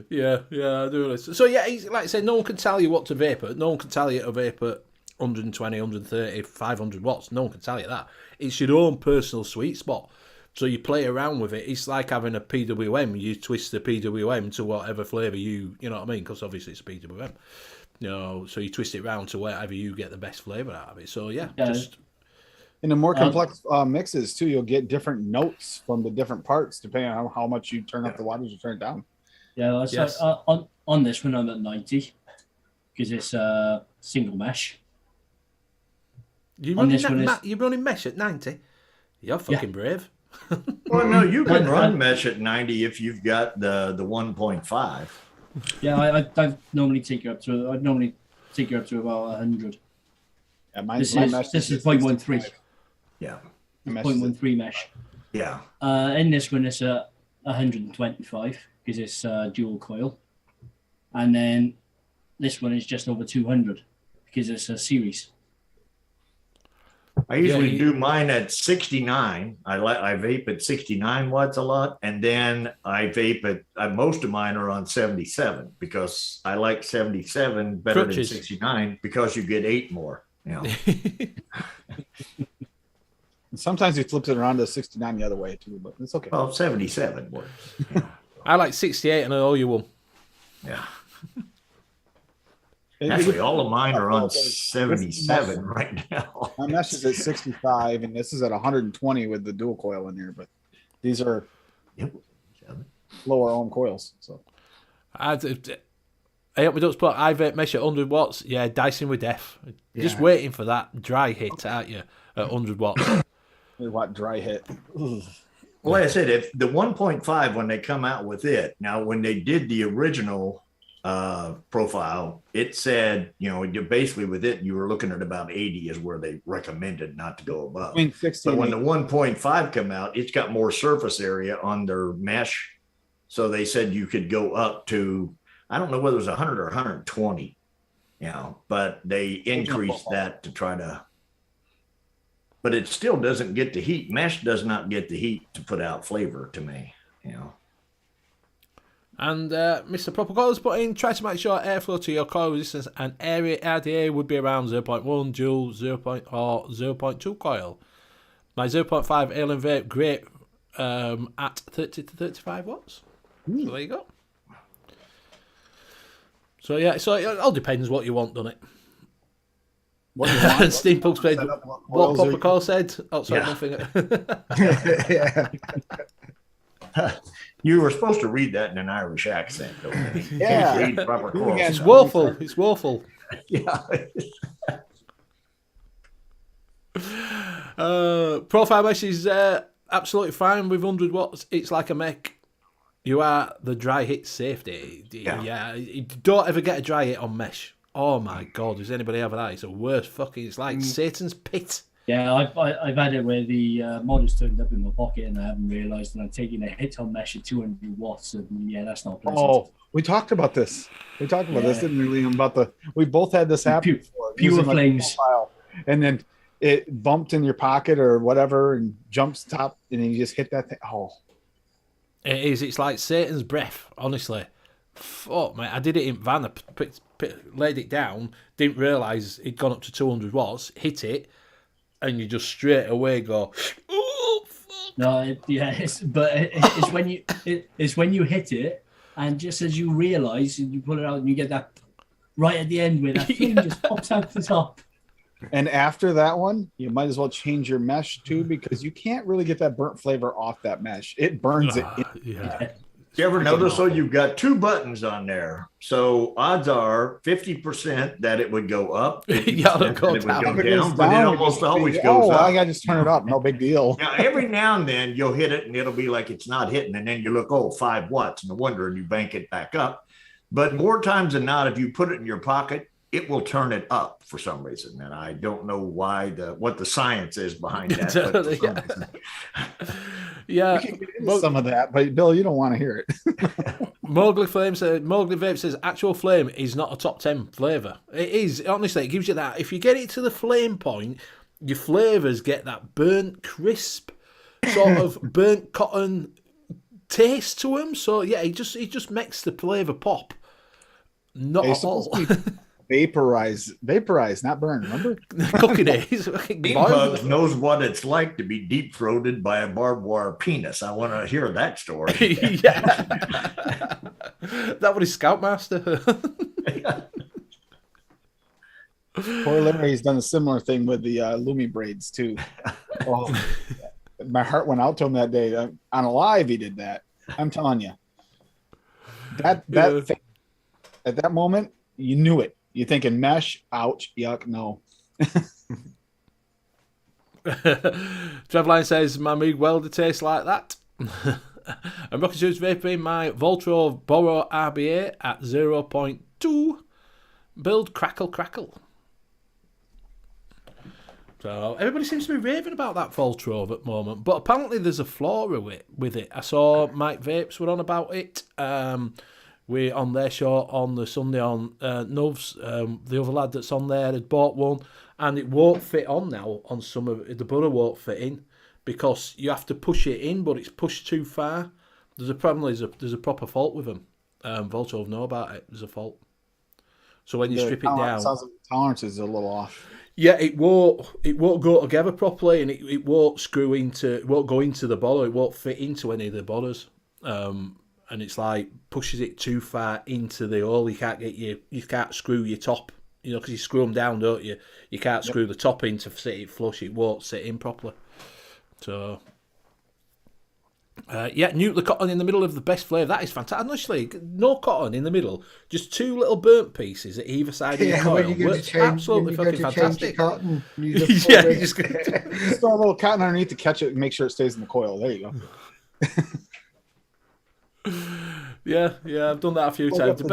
Yeah, I do. So like I said, no one can tell you what to vape at. No one can tell you to vape at 120, 130, 500 watts. No one can tell you that. It's your own personal sweet spot. So you play around with it. It's like having a PWM. You twist the PWM to whatever flavour you know what I mean? Because obviously it's a PWM. So you twist it around to wherever you get the best flavour out of it. So just... In the more complex mixes too, you'll get different notes from the different parts depending on how much you turn up the wattage or turn it down. Yeah, so on this one I'm at 90 because it's single mesh. You're running mesh at 90? You're fucking brave. Well, no, you can run mesh at 90 if you've got the 1.5. Yeah, I normally take you up to about 100. Yeah, this is 0.13. Yeah. 0.13 mesh. Yeah. In this one, it's 125 because it's dual coil. And then this one is just over 200 because it's a series. I usually do mine at 69. I vape at 69 watts a lot, and then I vape at most of mine are on 77 because I like 77 better than 69 because you get 8 more. You know. Sometimes he flips it around to 69 the other way too, but it's okay. Well, 77 works. Yeah. I like 68 and I owe you one. Yeah. Actually, all of mine are on 77 right now. My mesh is at 65, and this is at 120 with the dual coil in here. But these are lower ohm coils. So I hope we don't spot I vape mesh at 100 watts. Yeah, dicing with death. Just waiting for that dry hit, aren't you? At 100 watts. What dry hit? Well, like I said, if the 1.5 when they come out with it, now when they did the original profile, it said, you know, you basically with it, you were looking at about 80 is where they recommended not to go above. But when the 1.5 come out, it's got more surface area on their mesh. So they said you could go up to, I don't know whether it was 100 or 120, you know, but they increased that to try to, but it still doesn't get the heat. Mesh does not get the heat to put out flavor to me, you know. And Mr. Proper Coils put in, try to make sure airflow to your coil resistance and area RDA would be around 0.1 joule, 0.2 coil. My 0.5 alien vape, great at 30 to 35 watts. So there you go. So yeah, so it all depends what you want, doesn't it? What do you want? Steampunk said, what Proper Coil said. Oh, sorry, nothing. You were supposed to read that in an Irish accent, though. Yeah. Read proper coils. It's woeful. It's woeful. Yeah. Profile mesh is absolutely fine with 100 watts. It's like a mech. You are the dry hit safety. Yeah. Don't ever get a dry hit on mesh. Oh my God, does anybody ever that? It's the worst fucking, it's like Satan's pit. Yeah, I've had it where the mod has turned up in my pocket and I haven't realised, and I'm taking a hit on mesh at 200 watts, and yeah, that's not pleasant. Oh, we talked about this. We talked about this, didn't we, Liam? We both had this happen before. Pure flames. And then it bumped in your pocket or whatever and jumps top, and then you just hit that thing. Oh. It is. It's like Satan's breath, honestly. Fuck, mate. I did it in van. I laid it down, didn't realise it'd gone up to 200 watts, hit it, and you just straight away go, oh, fuck. No, it's when you hit it, and just as you realise, and you pull it out, and you get that right at the end where that thing just pops out the top. And after that one, you might as well change your mesh too, because you can't really get that burnt flavor off that mesh. It burns it. Yeah. You ever notice, so you've got 2 buttons on there. So odds are 50% that it would go up. Yeah, it'll go it down. would go down, but it almost always goes up. I got to just turn it up. No big deal. Now, every now and then you'll hit it and it'll be like it's not hitting. And then you look, 5 watts. No wonder, and you bank it back up. But more times than not, if you put it in your pocket, it will turn it up for some reason. And I don't know why what the science is behind that. Yeah. We can get into some of that, but Bill, you don't want to hear it. Mowgli Vape says actual flame is not a top 10 flavour. It is, honestly, it gives you that. If you get it to the flame point, your flavours get that burnt crisp, sort of burnt cotton taste to them. So yeah, it just makes the flavour pop. Not at all. Vaporize, not burn. Remember? Cooking days. Bugs knows what it's like to be deep throated by a barbed wire penis. I want to hear that story. Yeah. That was his Scoutmaster. Poor Larry's done a similar thing with the Lumi braids too. Oh, my heart went out to him that day. On a live, he did that. I'm telling you. That thing, at that moment, you knew it. You're thinking mesh, ouch, yuck, no. Trevline says, my Moog welder tastes like that. And Rocket Shoes vaping my Voltro Boro RBA at 0.2. Build crackle. So everybody seems to be raving about that Voltro at the moment, but apparently there's a flaw with it. I saw Mike Vapes were on about it. We on their show on the Sunday on Nuvs, the other lad that's on there had bought one, and it won't fit on now on some of the butter won't fit in because you have to push it in, but it's pushed too far. There's a problem. There's a proper fault with them. Voltov know about it. There's a fault. So when you strip it down, sounds like the tolerance is a little off. yeah, it won't go together properly, and it won't screw into. It won't go into the bottle. It won't fit into any of the bottles. And it's like pushes it too far into the hole. You can't screw your top. You know, because you screw them down, don't you? You can't screw the top in to sit it flush. It won't sit in properly. So, nuke the cotton in the middle of the best flavour. That is fantastic. Honestly, no cotton in the middle. Just 2 little burnt pieces at either side of your coil. Works absolutely fucking fantastic. Cotton, Yeah, you just Just throw a little cotton underneath to catch it and make sure it stays in the coil. There you go. yeah, I've done that a few times.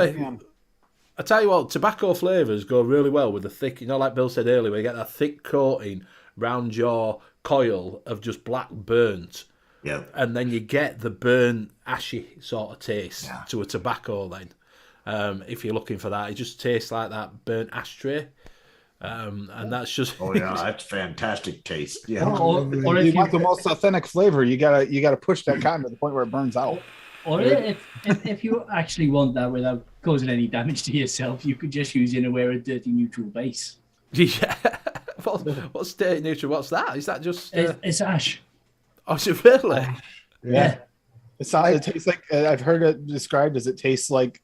I tell you what, tobacco flavours go really well with the thick, like Bill said earlier, where you get that thick coating round your coil of just black burnt. Yeah. And then you get the burnt, ashy sort of taste to a tobacco then. If you're looking for that, it just tastes like that burnt ashtray. And that's just... Oh, yeah, that's fantastic taste. Yeah. Or If you if want the you, most authentic flavor, you gotta push that cotton to the point where it burns out. or if you actually want that without causing any damage to yourself, you could just use Innerwear a dirty neutral base. Yeah. What's dirty neutral? What's that? Is that just... It's ash. Oh, is it really? Yeah. It tastes like I've heard it described as it tastes like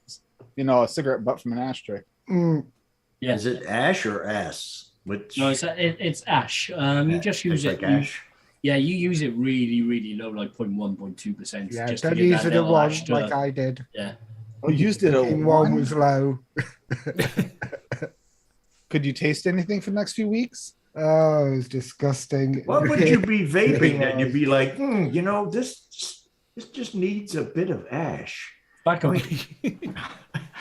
a cigarette butt from an ashtray. Yeah. Is it ash or ass? Which No, it's ash. You just use tastes it. like ash. Yeah, you use it really, really low, like 0.1, 0.2%. Yeah, just don't to get use that it at little one ash like I did. Yeah. Oh, you used it at One one. was low. Could you taste anything for the next few weeks? Oh, it was disgusting. What would you be vaping that you'd be like, this just needs a bit of ash? Back up. It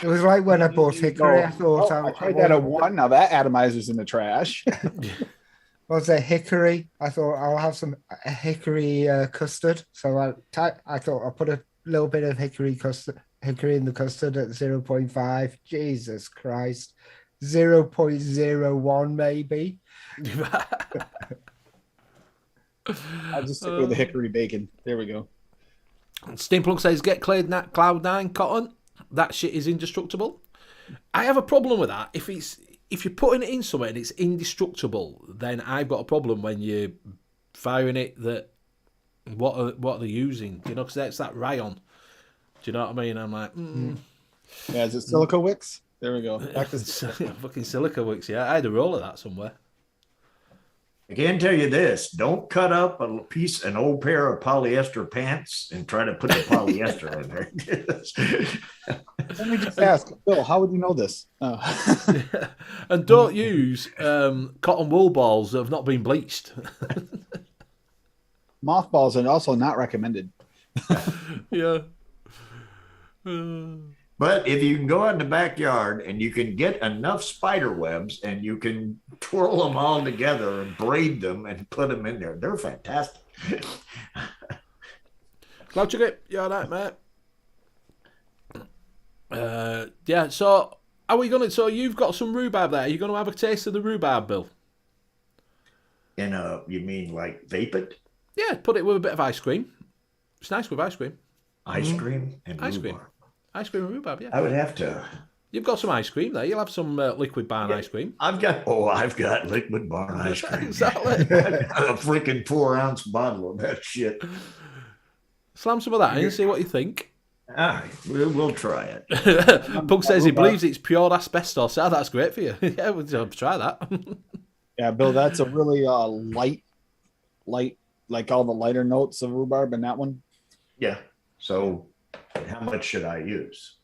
was like when I bought Hickory. I thought I tried that at one. Now that atomizer's in the trash. Was it Hickory? I thought I'll have some Hickory custard. So I thought I'll put a little bit of Hickory in the custard at 0.5. Jesus Christ. 0.01 maybe. I'll just stick with the hickory bacon. There we go. Steamplug says, get Cloud9 cotton. That shit is indestructible. I have a problem with that. If you're putting it in somewhere and it's indestructible, then I've got a problem when you're firing it. That what are they using? Do you know? Because that's that rayon. Do you know what I mean? I'm like, Yeah, is it silica wicks? There we go. Back to fucking silica wicks. Yeah, I had a roll of that somewhere. I can tell you this: don't cut up an old pair of polyester pants and try to put the polyester in there. Let me just ask, Bill, how would you know this? And don't use cotton wool balls that have not been bleached. Mothballs are also not recommended. Yeah. But if you can go out in the backyard and you can get enough spider webs and you can twirl them all together and braid them and put them in there, they're fantastic. Cloud Chicken, you all right, mate? Yeah, so are we gonna? So you've got some rhubarb there. Are you gonna have a taste of the rhubarb, Bill? You mean like vape it? Yeah, put it with a bit of ice cream. It's nice with ice cream. Ice cream and Ice rhubarb. cream. Ice cream and rhubarb, yeah. I would have to. You've got some ice cream there. You'll have some liquid barn ice cream. I've got liquid barn ice cream. Exactly. I've got a freaking 4-ounce bottle of that shit. Slam some of that in and see what you think. All right, we'll try it. Pug says he believes it's pure asbestos. Oh, that's great for you. Yeah, we'll try that. Yeah, Bill, that's a really light, like all the lighter notes of rhubarb in that one. Yeah. So how much should I use?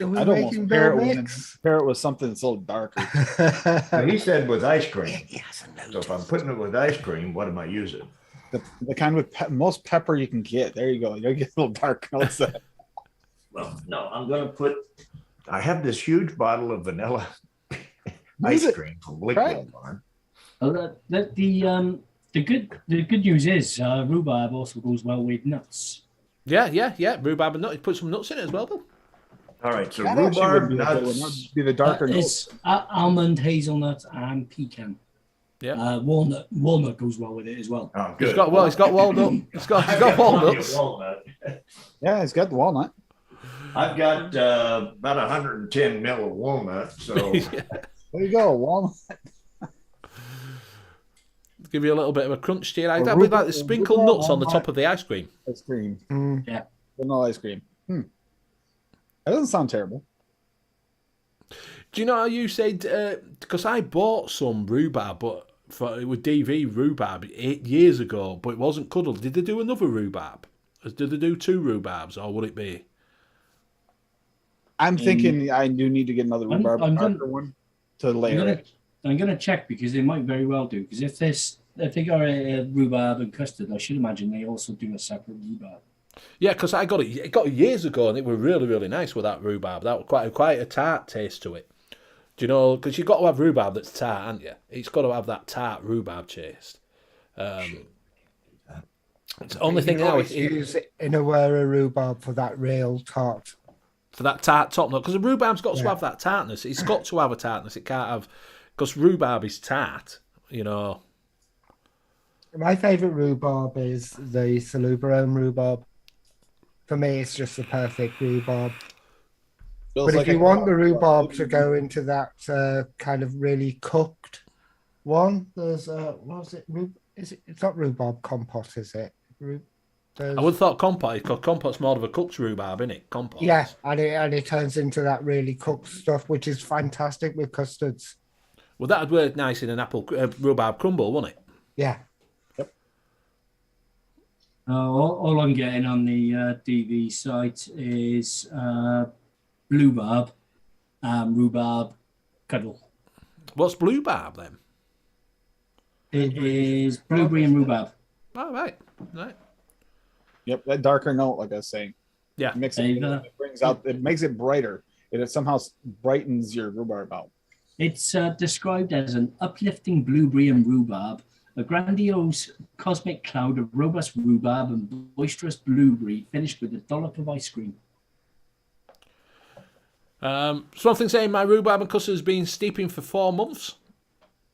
I'd almost pair it with something that's a little darker. Now, he said with ice cream. So if I'm putting it with ice cream, what am I using? The kind with most pepper you can get. There you go. You get a little dark notes. Well, no, I'm going to put. I have this huge bottle of vanilla Use ice it. cream from Liquid Right. Barn. The good news is rhubarb also goes well with nuts. Yeah. Rhubarb and nut. You put some nuts in it as well, Bill. All right, so That actually would rhubarb be a good one. That nuts. would be the darker It's notes. almond, hazelnut, and pecan. Yeah. Walnut goes well with it as well. Oh, He's good. got walnut. He's got I've got plenty of walnuts. walnut. Yeah, it's got the walnut. I've got about 110 mil of walnut. So There you go, walnut. Give you a little bit of a crunch to your ice. A That'd be like rhubarb- the sprinkled rhubarb nuts on the walnut. top of the ice cream. Ice cream. Yeah. Vanilla ice cream. That doesn't sound terrible. Do you know how you said? Because I bought some rhubarb, but it was DV rhubarb 8 years ago, but it wasn't cuddled. Did they do another rhubarb? Did they do 2 rhubarbs, or would it be? I'm thinking I do need to get another I'm rhubarb gonna- darker one to layer it. I'm gonna check because they might very well do. Because if they got a rhubarb and custard, I should imagine they also do a separate rhubarb. Yeah, because I got it years ago, and it was really, really nice with that rhubarb. That was quite a tart taste to it. Do you know? Because you've got to have rhubarb that's tart, haven't you? It's got to have that tart rhubarb taste. It's the only thing now. Use Inawera rhubarb for that real tart. For that tart top note, because the rhubarb's got to have that tartness. It's got to have a tartness. It can't have, because rhubarb is tart. You know. My favourite rhubarb is the Salubrone rhubarb. For me, it's just the perfect rhubarb. Feels But like if you a- want the rhubarb to go into that kind of really cooked one, there's what was it? It's not rhubarb compote, is it? I would have thought compote, because compot's more of a cooked rhubarb, isn't it? Compote. Yeah, and it turns into that really cooked stuff, which is fantastic with custards. Well, that'd work nice in an apple rhubarb crumble, wouldn't it? Yeah. All I'm getting on the DV site is rhubarb and rhubarb cuddle. What's bluebarb then? It is blueberry and rhubarb. Oh, right. Yep, that darker note, like I was saying. Yeah. It makes There you it, go. it brings out. It makes it brighter. It somehow brightens your rhubarb out. It's described as an uplifting blueberry and rhubarb, a grandiose cosmic cloud of robust rhubarb and boisterous blueberry finished with a dollop of ice cream. Something saying my rhubarb and custard has been steeping for 4 months.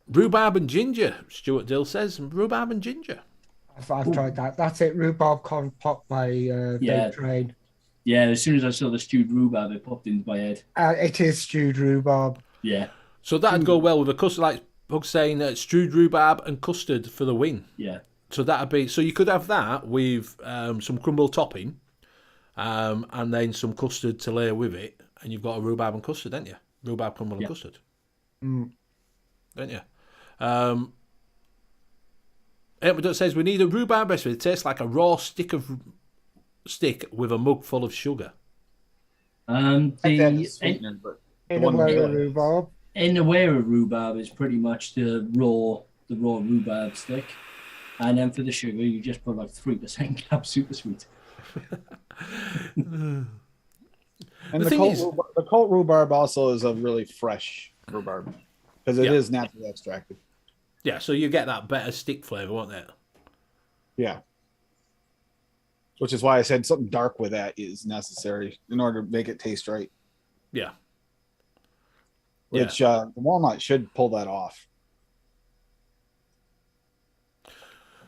Rhubarb and ginger, Stuart Dill says. Rhubarb and ginger. I've tried that. That's it. Rhubarb compote by Dave Train. Yeah, as soon as I saw the stewed rhubarb, it popped into my head. It is stewed rhubarb. Yeah, So that'd go well with a custard, like Hug's saying, stewed rhubarb and custard for the win. yeah. So that'd be, so you could have that with some crumble topping, and then some custard to layer with it, and you've got a rhubarb and custard, don't you? Rhubarb crumble and custard, don't you? It says we need a rhubarb recipe that tastes like a raw stick with a mug full of sugar. Like that is sweetener, but the one Inawera with- rhubarb. Inawera rhubarb is pretty much the raw rhubarb stick, and then for the sugar you just put like 3% cap super sweet. And The the thing cold, is- the cold rhubarb also is a really fresh rhubarb because it is naturally extracted. Yeah, so you get that better stick flavour, won't it? Yeah. Which is why I said something dark with that is necessary in order to make it taste right. Yeah. Which the walnut should pull that off.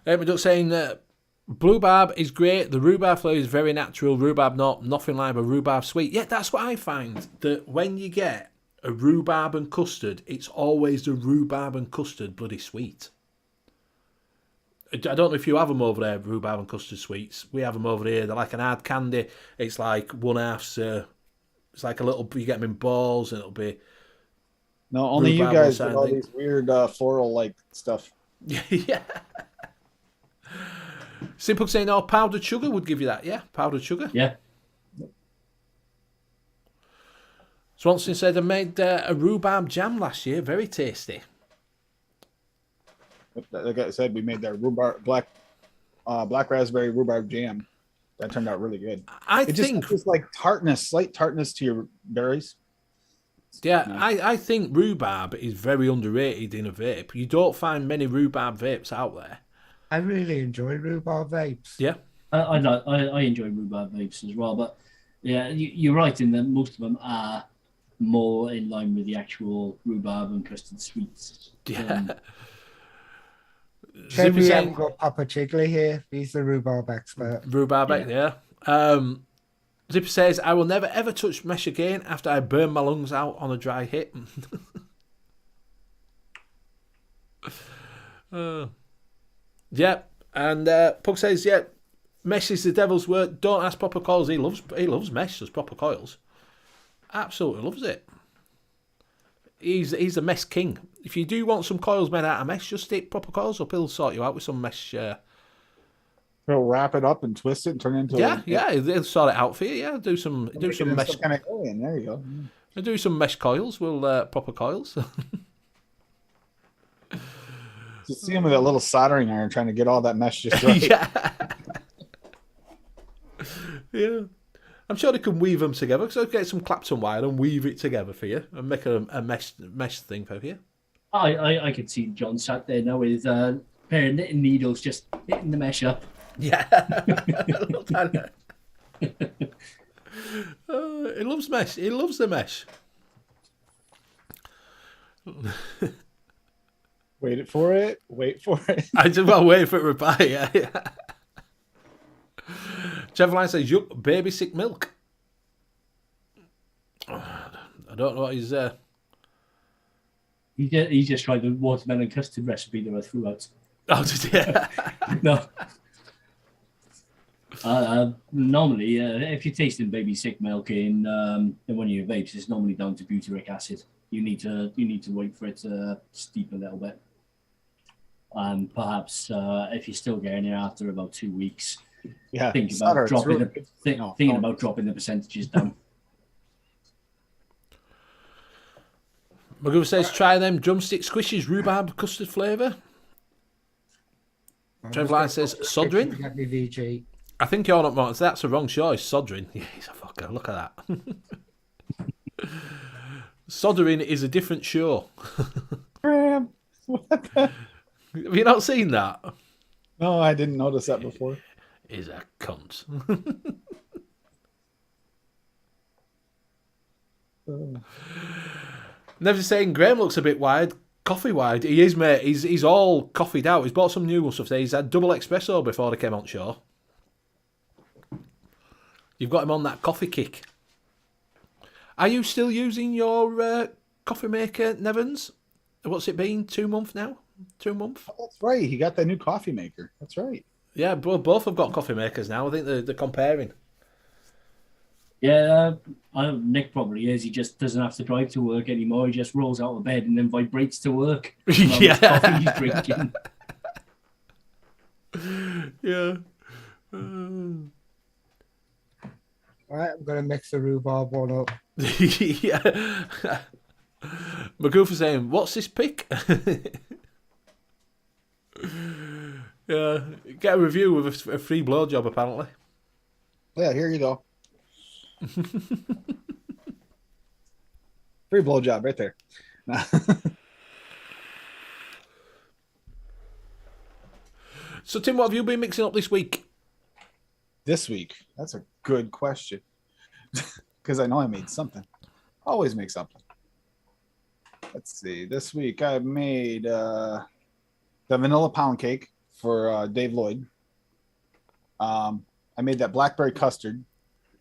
Just saying that rhubarb is great. The rhubarb flavour is very natural. Rhubarb nothing like a rhubarb sweet. Yeah, that's what I find. That when you get a rhubarb and custard, it's always the rhubarb and custard bloody sweet. I don't know if you have them over there, rhubarb and custard sweets. We have them over here. They're like an hard candy. It's like 1/2. It's like a little. You get them in balls, and it'll be. No, only you Rhubarb guys side with all thing. these weird floral like stuff. Yeah. Simple saying, "Oh, powdered sugar would give you that." Yeah, powdered sugar. Yeah. Swanson said I made a rhubarb jam last year. Very tasty. Like I said, we made that rhubarb black raspberry rhubarb jam. That turned out really good. I It think, just like tartness, slight tartness to your berries. I think rhubarb is very underrated in a vape. You don't find many rhubarb vapes out there. I really enjoy rhubarb vapes. Yeah. I enjoy rhubarb vapes as well, but Yeah, you're right in that most of them are more in line with the actual rhubarb and custard sweets. Yeah. Shame Zipper we saying haven't got Papa Chigley here. He's the rhubarb expert. rhubarb, yeah. Zipper says, I will never ever touch mesh again after I burn my lungs out on a dry hit. Yeah, and Pug says, yeah, mesh is the devil's work. Don't ask Proper Coils. He loves mesh as Proper Coils. Absolutely loves it. He's a mesh king. If you do want some coils made out of mesh, just stick Proper Coils up. He'll sort you out with some mesh. He'll wrap it up and twist it and turn it into. Yeah, he'll sort it out for you. Yeah, do some mesh. Kind of alien. There you go. Do some mesh coils. We'll Proper Coils. Just see him with that little soldering iron trying to get all that mesh just right. Yeah. I'm sure they can weave them together. So get some Clapton wire and weave it together for you and make a mesh thing for you. I could see John sat there now with a pair of knitting needles just hitting the mesh up. Yeah. He loves mesh. He loves the mesh. Wait for it. I just well wait for it to reply. Yeah. Trevor Line says, "Yuck, baby sick milk." I don't know what he's. He just tried the watermelon custard recipe that I threw out. Oh, did he? No. Normally, if you're tasting baby sick milk in one of your vapes, it's normally down to butyric acid. You need to wait for it to steep a little bit. And perhaps if you're still getting it after about 2 weeks, think about thinking about dropping the percentages down. Magoo says, try them drumstick squishes, rhubarb custard flavour. Trevor Line says, Sodrin. Get me VG. I think you're not wrong. That's the wrong choice. Sodrin. Yeah, he's a fucker. Look at that. Soldering is a different show. What the? Have you not seen that? No, I didn't notice that before. He's a cunt. Never saying Graham looks a bit wide. Coffee wide. He is, mate. He's all coffeed out. He's bought some new stuff today. He's had double espresso before they came on shore. You've got him on that coffee kick. Are you still using your coffee maker, Nevans? What's it been? 2 months now? 2 months? Oh, that's right. He got that new coffee maker. That's right. Yeah, both have got coffee makers now. I think they're comparing. Yeah, Nick probably is. He just doesn't have to drive to work anymore. He just rolls out of bed and then vibrates to work. Yeah. Coffee he's drinking. Yeah. All right, I'm going to mix the rhubarb one up. Yeah. Magoo for saying, what's this pick? Yeah. Get a review with a free blowjob, apparently. Yeah, here you go. Free blowjob right there. So, Tim, what have you been mixing up this week? This week? That's a good question. Because I know I made something. Always make something. Let's see. This week I made the vanilla pound cake for Dave Lloyd. I made that blackberry custard.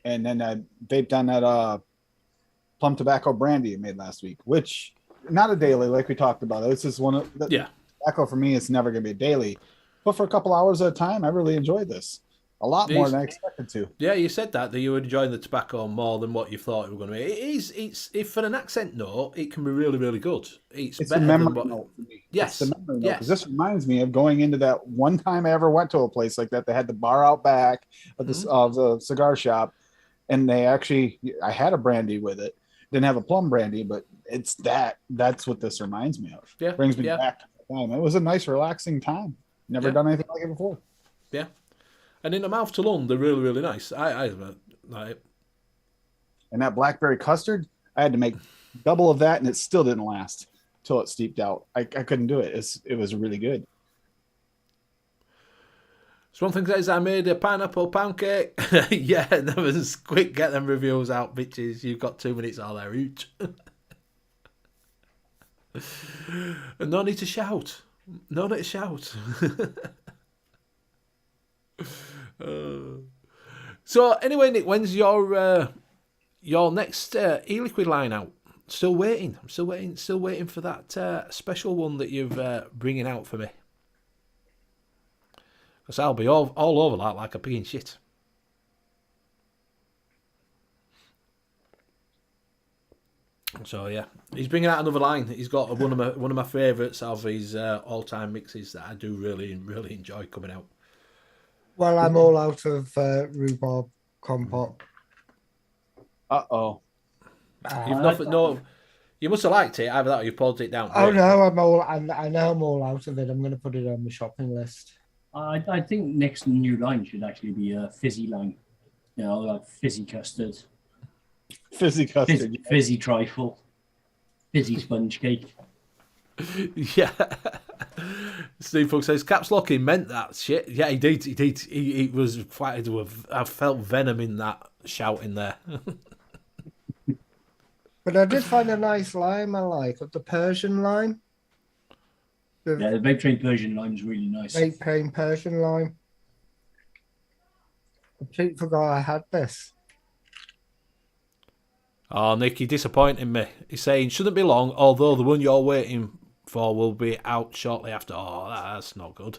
And then I vaped on that plum tobacco brandy I made last week, which not a daily like we talked about. This is one of the tobacco for me. It's never going to be a daily, but for a couple hours at a time, I really enjoyed this a lot more than I expected to. Yeah, you said that you were enjoying the tobacco more than what you thought it was going to be. It's if for an accent note, it can be really, really good. It's better a memory than note for me. Yes, it's the memory note, 'cause this reminds me of going into that one time I ever went to a place like that. They had the bar out back of the cigar shop. And they actually, I had a brandy with it. Didn't have a plum brandy, but it's that's what this reminds me of. Yeah. Brings me back to the time. It was a nice, relaxing time. Never done anything like it before. Yeah. And in the mouth to lung, they're really, really nice. I like it. And that blackberry custard, I had to make double of that, and it still didn't last till it steeped out. I couldn't do it. It was really good. So one thing says I made a pineapple pound cake. Yeah, that was quick. Get them reviews out, bitches. You've got 2 minutes all there each. And no need to shout. No need to shout. So anyway, Nick, when's your next e-liquid line out? Still waiting. I'm still waiting for that special one that you're bringing out for me. Because I'll be all over that like a pig in shit. So yeah, he's bringing out another line. He's got one of my favourites of his all-time mixes that I do really enjoy coming out. Well, I'm all out of rhubarb compote. Uh-oh. You've nothing. No, you must have liked it. Either that or you pulled it down. Oh no, I know I'm all out of it. I'm going to put it on the shopping list. I think next new line should actually be a fizzy line. You know, like fizzy custard, Fizzy custard. fizzy trifle, fizzy sponge cake. Yeah. Steve Fox says caps locking meant that shit. Yeah, he did. He was fighting with. I felt venom in that shouting there. But I did find a nice lime I like, the Persian lime. Yeah, the vape train Persian lime is really nice. Vape train Persian lime. I completely forgot I had this. Oh, Nick, you're disappointing me. He's saying shouldn't be long, although the one you're waiting for will be out shortly after. Oh, that's not good.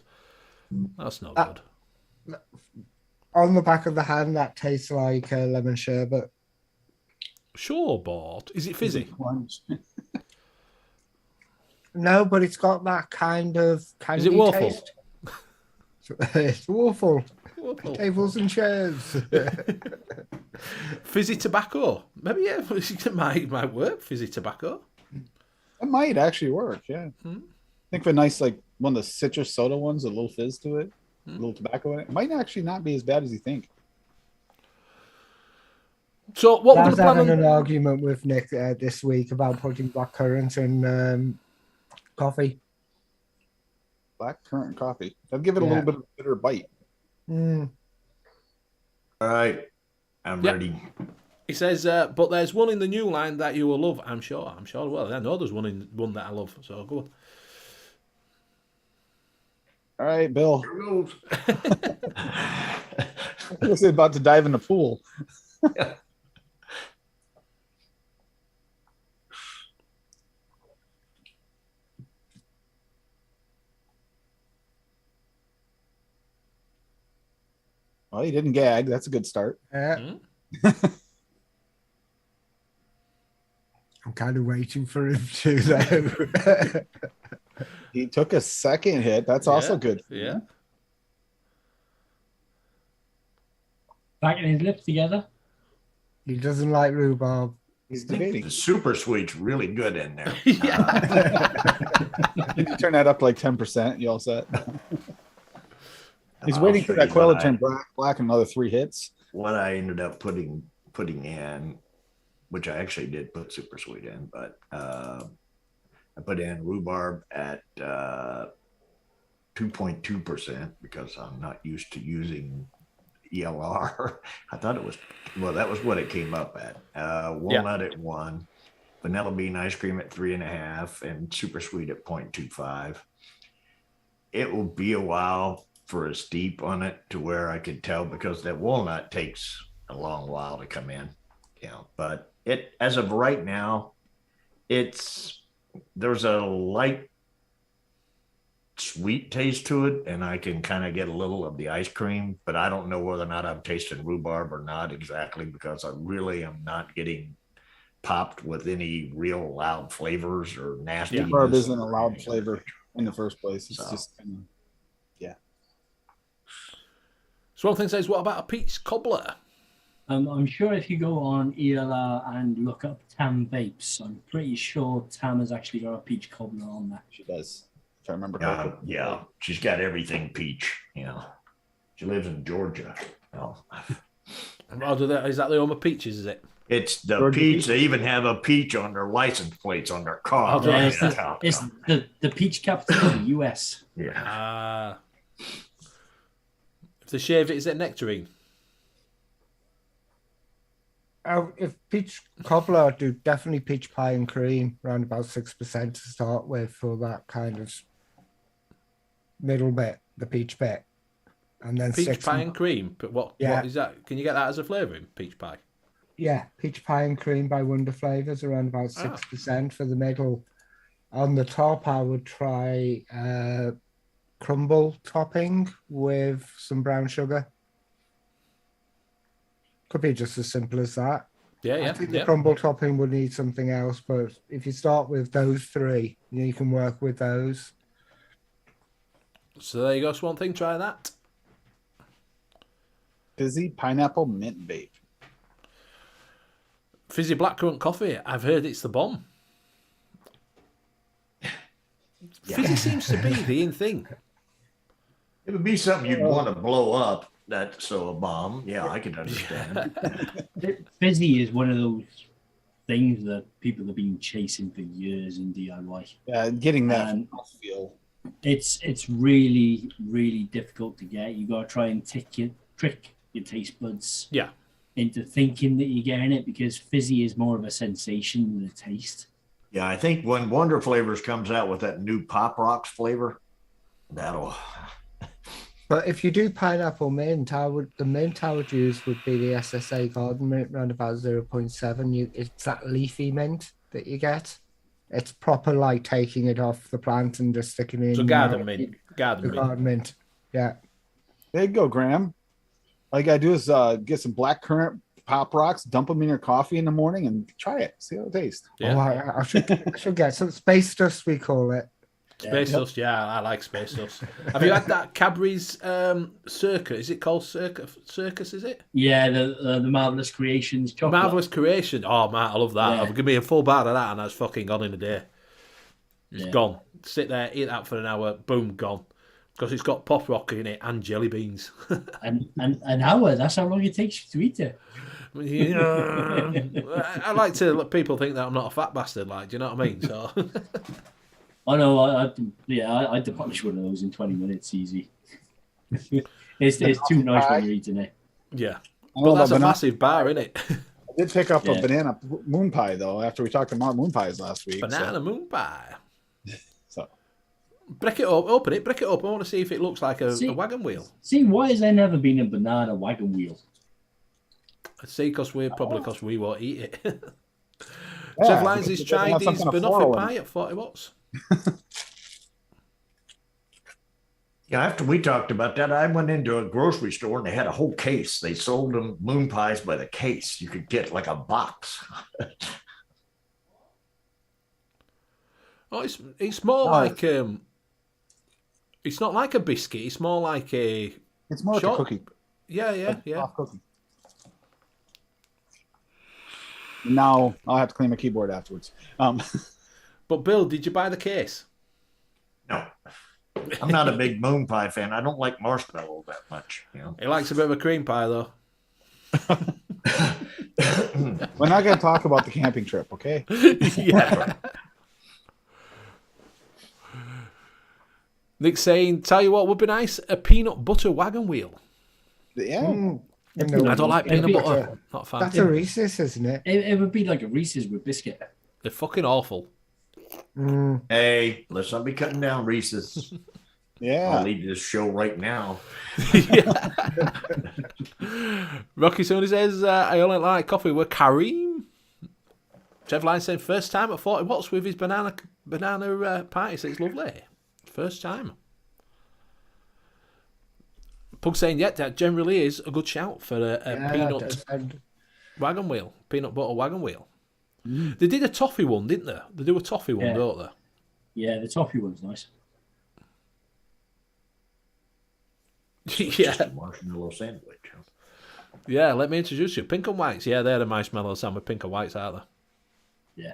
That's not good. On the back of the hand, that tastes like lemon sherbet. Sure, Bort. Is it fizzy? No, but it's got that kind of candy Is it waffle? taste. It's waffle. Waffle. Tables and chairs. Fizzy tobacco. Maybe, yeah, it might work, fizzy tobacco. It might actually work, yeah. Think of a nice, like, one of the citrus soda ones, a little fizz to it, a little tobacco in it. It might actually not be as bad as you think. So what I we're was going to having plan an on... argument with Nick this week about putting blackcurrant in coffee. Blackcurrant coffee. That'd give it a little bit of a bitter bite. Mm. All right. I'm ready. He says, but there's one in the new line that you will love, I'm sure. Well, I know there's one that I love, so go on. All right, Bill. Here goes. I was about to dive in the pool. Well, he didn't gag. That's a good start. Yeah. I'm kind of waiting for him to, though. He took a second hit. That's also good. Yeah. Backing his lips together. He doesn't like rhubarb. He's debating. The super sweet's really good in there. Yeah. You can turn that up to like 10%. You all set? He's I'll waiting for show that you coil what to turn black and another 3 hits. What I ended up putting in, which I actually did put super sweet in, but I put in rhubarb at 2.2% because I'm not used to using ELR. I thought it was, well, that was what it came up at. Walnut at 1, vanilla bean ice cream at 3.5, and super sweet at 0.25. It will be a while for a steep on it to where I could tell, because that walnut takes a long while to come in, but it, as of right now, there's a light sweet taste to it, and I can kind of get a little of the ice cream, but I don't know whether or not I'm tasting rhubarb or not exactly, because I really am not getting popped with any real loud flavors or nasty. Rhubarb isn't a loud flavor in the first place. It's just kind of, So one thing says, what about a peach cobbler? I'm sure if you go on ELR and look up Tam Vapes, I'm pretty sure Tam has actually got a peach cobbler on that. she does, if I remember correctly. Yeah, she's got everything peach. She lives in Georgia. Oh, is that the home of peaches, is it? It's the Georgia peach. peach? They even have a peach on their license plates on their car. Oh, yeah, it's the peach capital of the US. Yeah. If they shave it, is it nectarine? If peach cobbler, I'd do definitely peach pie and cream, around about 6% to start with for that kind of middle bit, the peach bit, and then Peach pie and cream. But what is that? Can you get that as a flavour in peach pie? Yeah, peach pie and cream by Wonder Flavors, around about 6% for the middle. On the top, I would try crumble topping with some brown sugar. Could be just as simple as that. Yeah. I think the crumble topping would need something else, but if you start with those three, you can work with those. So there you go, Swamp Thing. Try that. Fizzy pineapple mint vape. Fizzy blackcurrant coffee. I've heard it's the bomb. Fizzy seems to be the in thing. It would be something you'd want to blow up. That's so a bomb. Yeah, I can understand. Fizzy is one of those things that people have been chasing for years in DIY. Yeah, getting that And feel. it's really, really difficult to get. You got to try and trick your taste buds into thinking that you're getting it, because Fizzy is more of a sensation than a taste. Yeah, I think when Wonder Flavors comes out with that new Pop Rocks flavor, that'll... But if you do pineapple mint, the mint I would use would be the SSA garden mint, around about 0.7. It's that leafy mint that you get. It's proper like taking it off the plant and just sticking it in. So garden mint. Garden mint. Yeah. There you go, Graham. All you gotta do is get some black currant Pop Rocks, dump them in your coffee in the morning, and try it. See how it tastes. Yeah. Oh, I should get some space dust, we call it. Space dust, I like space dust. Have you had that Cadbury's Circa? Is it called Circus, is it? Yeah, the Marvelous Creations chocolate. Marvelous Creation. Oh, man, I love that. Yeah. Give me a full bar of that and that's fucking gone in a day. It's Yeah. gone. Sit there, eat that for an hour, boom, gone. Because it's got pop rock in it and jelly beans. and an hour, that's how long it takes you to eat it. I like to let people think that I'm not a fat bastard, like, do you know what I mean? So... I know, I'd demolish one of those in 20 minutes, easy. It's too nice when you're eating it. Yeah. I But know that's a about massive bar, isn't it? I did pick up a banana moon pie, though, after we talked about moon pies last week. Banana moon pie. So. Break it up, open it, break it up. I want to see if it looks like a wagon wheel. See, why has there never been a banana wagon wheel? I'd say because we won't eat it. Yeah, Jeff Lyons because has it doesn't tried have some his kind of banoffee floral in pie at 40 watts. Yeah, after we talked about that, I went into a grocery store and they had a whole case. They sold them moon pies by the case. You could get like a box. Oh, it's more like it's not like a biscuit. It's more like a. It's more like a cookie. Yeah. Soft cookie. Now I'll have to clean my keyboard afterwards. But Bill, did you buy the case? No, I'm not a big moon pie fan. I don't like marshmallow that much. You know, He likes a bit of a cream pie, though. We're not going to talk about the camping trip, okay? Yeah. Nick's saying, tell you what would be nice, a peanut butter wagon wheel. Yeah. I don't like peanut butter. Not a fan. That's a Reese's, isn't it? It would be like a Reese's with biscuit. They're fucking awful. Hey, let's not be cutting down Reese's. Yeah. I'll leave this show right now. Rocky Sony says, I only like coffee with Kareem. Jeff Lyons saying, first time at 40 watts with his banana pie. So it's lovely. First time. Pug saying, yeah, that generally is a good shout for a peanut wagon wheel. Peanut butter wagon wheel. They did a toffee one, didn't they? They do a toffee one, don't they? Yeah, the toffee one's nice. Yeah. Marshmallow sandwich. Yeah, let me introduce you. Pink and whites. Yeah, they're the marshmallow sandwich. Pink and whites, aren't they? Yeah.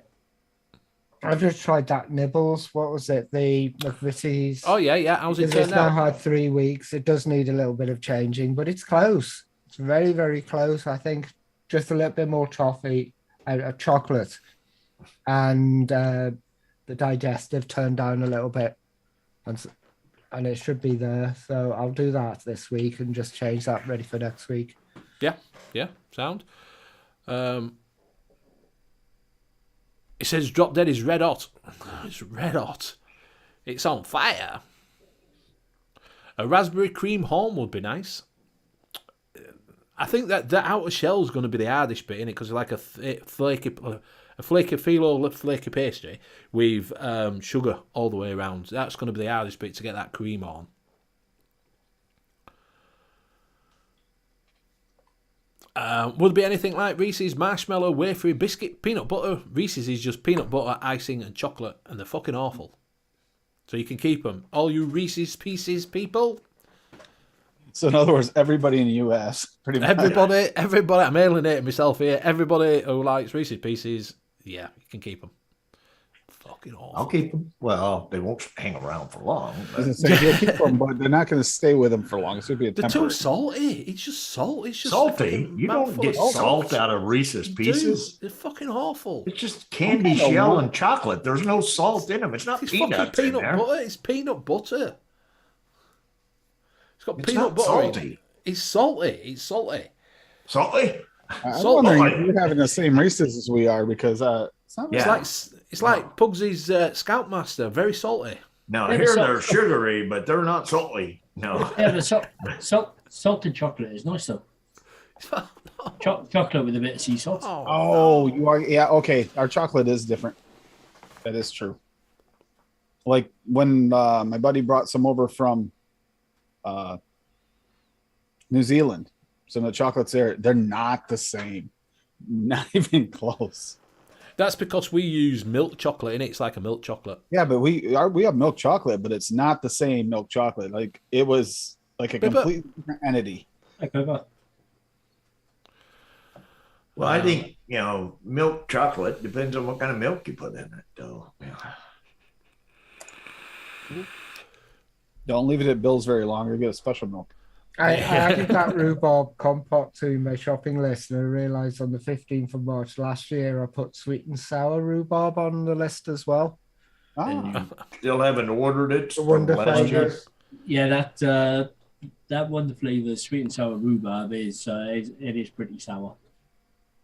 I've just tried that Nibbles. What was it? The McVitie's. Oh, yeah. How's it It's turned now out? had 3 weeks. It does need a little bit of changing, but it's close. It's very, very close. I think just a little bit more toffee, chocolate, and the digestive turned down a little bit. And and it should be there. So I'll do that this week and just change that ready for next week. Yeah, sound. It says Drop Dead is red hot. It's red hot. It's on fire. A raspberry cream horn would be nice. I think that the outer shell is going to be the hardest bit in it because it's like a flaky phyllo flaky pastry with sugar all the way around. That's going to be the hardest bit to get that cream on. Would it be anything like Reese's marshmallow wafery biscuit peanut butter? Reese's is just peanut butter, icing, and chocolate, and they're fucking awful. So you can keep them. All you Reese's Pieces people. So in other words, everybody in the US, pretty much. Everybody, I'm alienating myself here. Everybody who likes Reese's Pieces, yeah, you can keep them. Fucking awful. I'll keep them. Well, they won't hang around for long. I was gonna say, you'll keep them, but they're not going to stay with them for long. It's going to be a They're temporary. too salty. It's just salt. It's just Salty? You don't get salt out of Reese's Pieces. They're fucking awful. It's just candy shell and chocolate. There's no salt in them. It's not It's peanuts fucking peanut in there. butter. It's peanut butter. It's got It's peanut not butter in it. salty. It's salty. It's salty. Salty? I'm Salt- wondering if you're having the same Reese's as we are because it's not Yeah. It's like Pugsy's Scoutmaster. Very salty. Now, Yeah, here but they're sugary, but they're not salty. No. Yeah, but salted chocolate is nice though. Chocolate with a bit of sea salt. Oh, you are. Yeah, okay. Our chocolate is different. That is true. Like when my buddy brought some over from New Zealand, some of the chocolates there, they're not the same. Not even close. That's because we use milk chocolate in it. It's like a milk chocolate. Yeah, but we have milk chocolate, but it's not the same milk chocolate. Like it was like a completely different entity. Like pepper. Well, I think, milk chocolate depends on what kind of milk you put in it, though. Yeah. Don't leave it at Bill's very long or get a special milk. I added that rhubarb compote to my shopping list, and I realised on the 15th of March last year I put sweet and sour rhubarb on the list as well. And you still haven't ordered it The from Wonder last year? Flavours. Yeah, that Wonder Flavour sweet and sour rhubarb is pretty sour.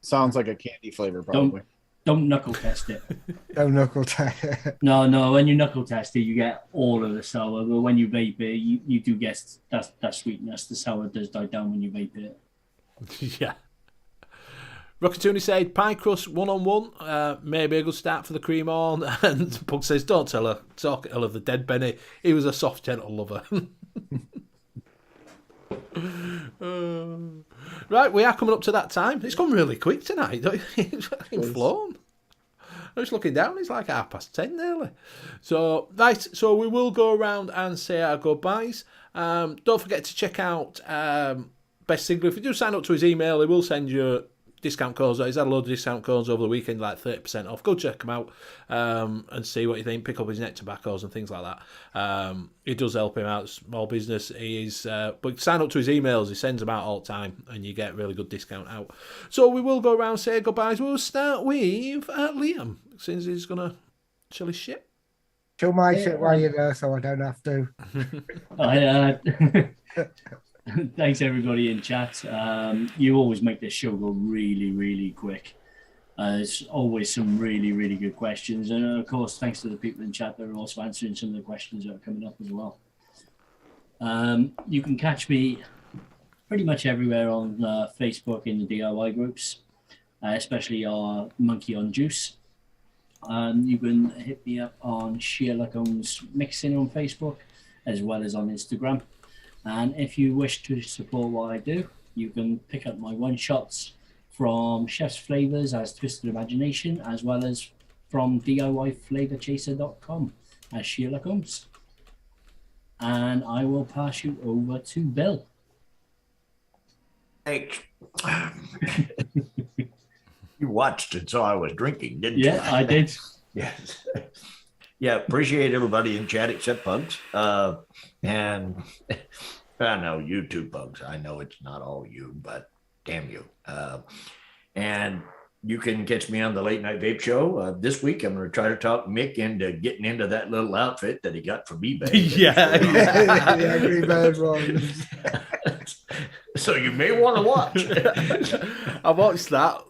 Sounds like a candy flavor, probably. Don't knuckle test it. No knuckle test. No. When you knuckle test it, you get all of the sour. But when you vape it, you do get that sweetness. The sour does die down when you vape it. Yeah. Rockatoony said pie crust 1-on-1. Maybe a good start for the cream on. And Pug says, don't tell her. Talk ill of the dead Benny. He was a soft, gentle lover. Right, we are coming up to that time. It's gone really quick tonight. It's fucking flown. I'm just looking down. It's like 10:30 nearly. So, right. So we will go around and say our goodbyes. Don't forget to check out Best Single. If you do sign up to his email, he will send you discount codes. He's had a load of discount codes over the weekend, like 30% off. Go check him out and see what you think. Pick up his net tobaccos and things like that. It does help him out. Small business. He is, but sign up to his emails. He sends them out all the time, and you get really good discount out. So we will go around say goodbyes. We'll start with Liam, since he's gonna chill his shit. Chill my shit while you're there, so I don't have to. Thanks everybody in chat. You always make this show go really, really quick. There's always some really, really good questions, and of course, thanks to the people in chat that are also answering some of the questions that are coming up as well. You can catch me pretty much everywhere on Facebook in the DIY groups, especially our Monkey on Juice. You can hit me up on Sherlock Holmes Mixing on Facebook, as well as on Instagram. And if you wish to support what I do, you can pick up my one-shots from Chef's Flavors as Twisted Imagination, as well as from DIYFlavorChaser.com as Sherlock Holmes. And I will pass you over to Bill. Thanks. You watched and saw I was drinking, didn't you? Yeah, I did. Yes. Yeah, appreciate everybody in chat except Bugs. And I know you too, Bugs. I know it's not all you, but damn you. And you can catch me on the Late Night Vape Show. This week, I'm going to try to talk Mick into getting into that little outfit that he got from eBay. Yeah. The Angry Bird ones. So you may want to watch. I watched that.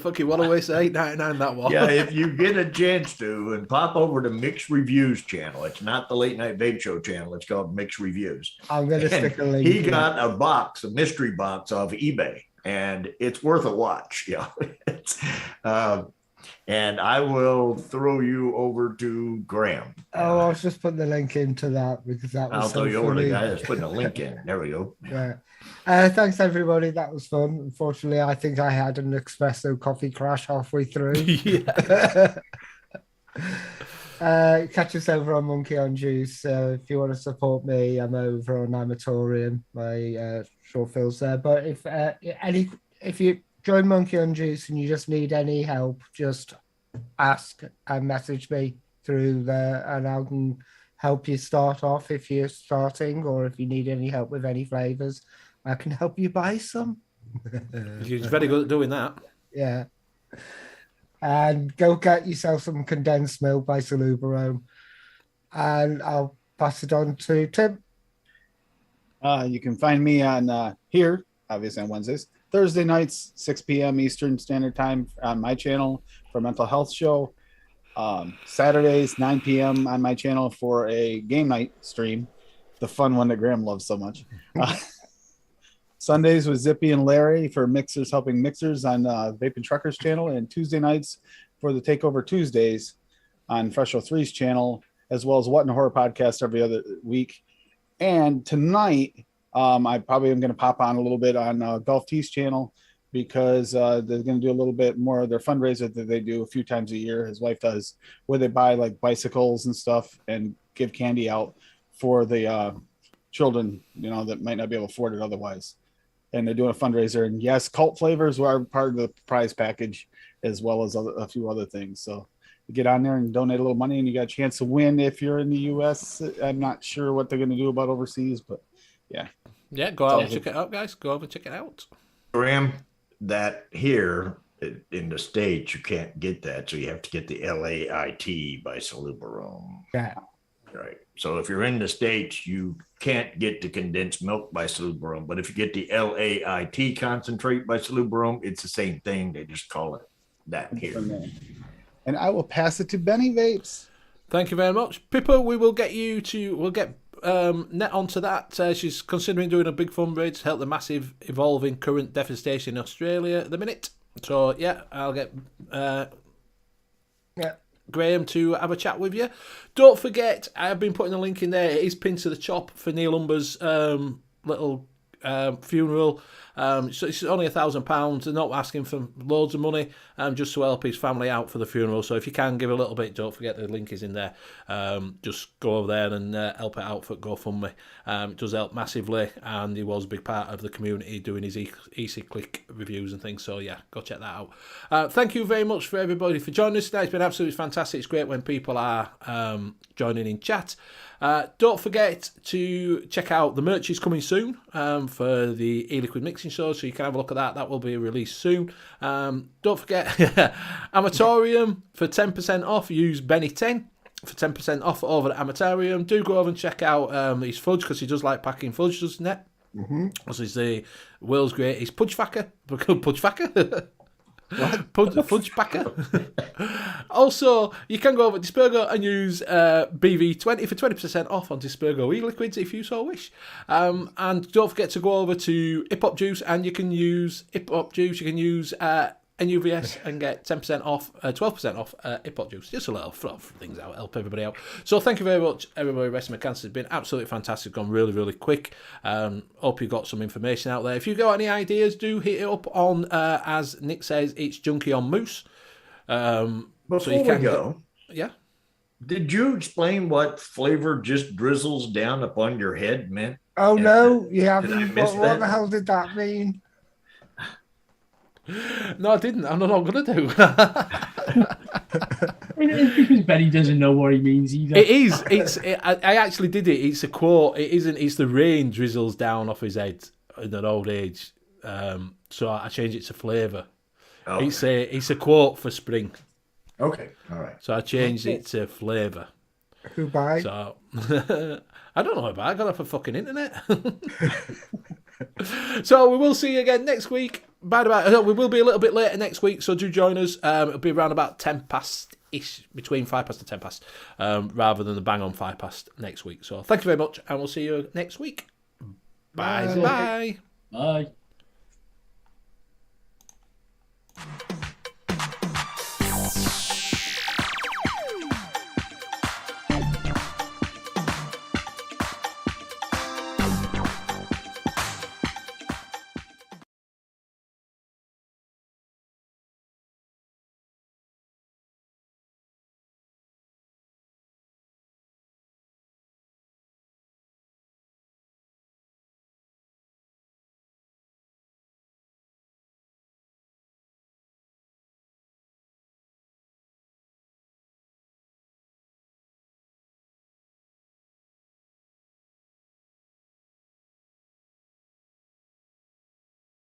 Fucking what do we say? $8.99 that one. Yeah, if you get a chance to, and pop over to Mix Reviews channel. It's not the Late Night Vape Show channel. It's called Mix Reviews. I'm going to stick a link. He in. got a mystery box off eBay, and it's worth a watch. Yeah, and I will throw you over to Graham. Oh, I was just putting the link into that because that was I'll so throw you over to funny. the guy that's putting a link in. There we go. Yeah. Thanks everybody. That was fun. Unfortunately, I think I had an espresso coffee crash halfway through. Yeah. Catch us over on Monkey on Juice. If you want to support me, I'm over on Amatorium. My short films there. But if you join Monkey on Juice and you just need any help, just ask and message me through there, and I can help you start off if you're starting, or if you need any help with any flavors, I can help you buy some. He's very good at doing that. Yeah. And go get yourself some condensed milk by Salubarome. And I'll pass it on to Tim. You can find me on here, obviously on Wednesdays, Thursday nights, 6 p.m. Eastern Standard Time on my channel for Mental Health Show. Saturdays, 9 p.m. on my channel for a game night stream, the fun one that Graham loves so much. Sundays with Zippy and Larry for Mixers Helping Mixers on Vape and Truckers channel, and Tuesday nights for the Takeover Tuesdays on Fresh 03's channel, as well as What in Horror podcast every other week. And tonight, I probably am going to pop on a little bit on Golf Tees channel, because they're going to do a little bit more of their fundraiser that they do a few times a year. His wife does, where they buy like bicycles and stuff and give candy out for the children, that might not be able to afford it otherwise. And they're doing a fundraiser. And yes, cult flavors are part of the prize package, as well as a few other things. So you get on there and donate a little money, and you got a chance to win if you're in the U.S. I'm not sure what they're going to do about overseas, but yeah. Yeah, go out and check it out, guys. Go over and check it out. Graham, that here in the States, you can't get that. So you have to get the LAIT by Salubarome. Yeah. Right. So if you're in the States, you can't get the condensed milk by Salubarome. But if you get the LAIT concentrate by Salubarome, it's the same thing. They just call it that here. And I will pass it to Benny Vapes. Thank you very much. Pippa, we'll get Net onto that. She's considering doing a big fundraiser to help the massive evolving current devastation in Australia at the minute. So, yeah, I'll get Graham to have a chat with you. Don't forget, I've been putting a link in there. It is pinned to the top for Neil Umber's little funeral. So it's only £1,000. They're not asking for loads of money, just to help his family out for the funeral. So if you can give a little bit, don't forget the link is in there. Just go over there and help it out for GoFundMe. It does help massively, and he was a big part of the community doing his EC-Click reviews and things. So yeah, go check that out. Thank you very much for everybody for joining us tonight. It's been absolutely fantastic. It's great when people are joining in chat. Don't forget to check out the merch is coming soon for the E-Liquid Mixing Show, so you can have a look at that. That will be released soon. Don't forget Amatorium for 10% off. Use Benny10 for 10% off over at Amatorium. Do go over and check out his fudge, because he does like packing fudge, doesn't it? Mm-hmm. This is the world's greatest pudge packer. Pudge packer? Fudge packer. Also, you can go over to Dispergo and use BV20 for 20% off on Dispergo e-liquids if you so wish. And don't forget to go over to Hip Hop Juice, and you can use Hip Hop Juice. You can use NUVS and get 10% off, 12% off Hip Hop Juice. Just a little throw things out, help everybody out. So thank you very much, everybody. Rest of my cancer has been absolutely fantastic, gone really, really quick. Hope you got some information out there. If you've got any ideas, do hit it up on, as Nick says, it's Junkie on Moose. Before so you we go, yeah. Did you explain what flavor just drizzles down upon your head meant? Oh no, you haven't. What the hell did that mean? No, I didn't. I'm not going to do. It's because Benny doesn't know what he means either. It is. I actually did it. It's a quote. It isn't. It's the rain drizzles down off his head in an old age. So I changed it to flavour. Oh, It's a quote for spring. okay. All right. So I changed it to flavour. Who buy? So I don't know about. I got off a fucking internet. So we will see you again next week. We will be a little bit later next week, so do join us. It'll be around about 10 past ish, between 5 past and 10 past, rather than the bang on 5 past next week. So thank you very much, and we'll see you next week. Bye. Bye. Bye.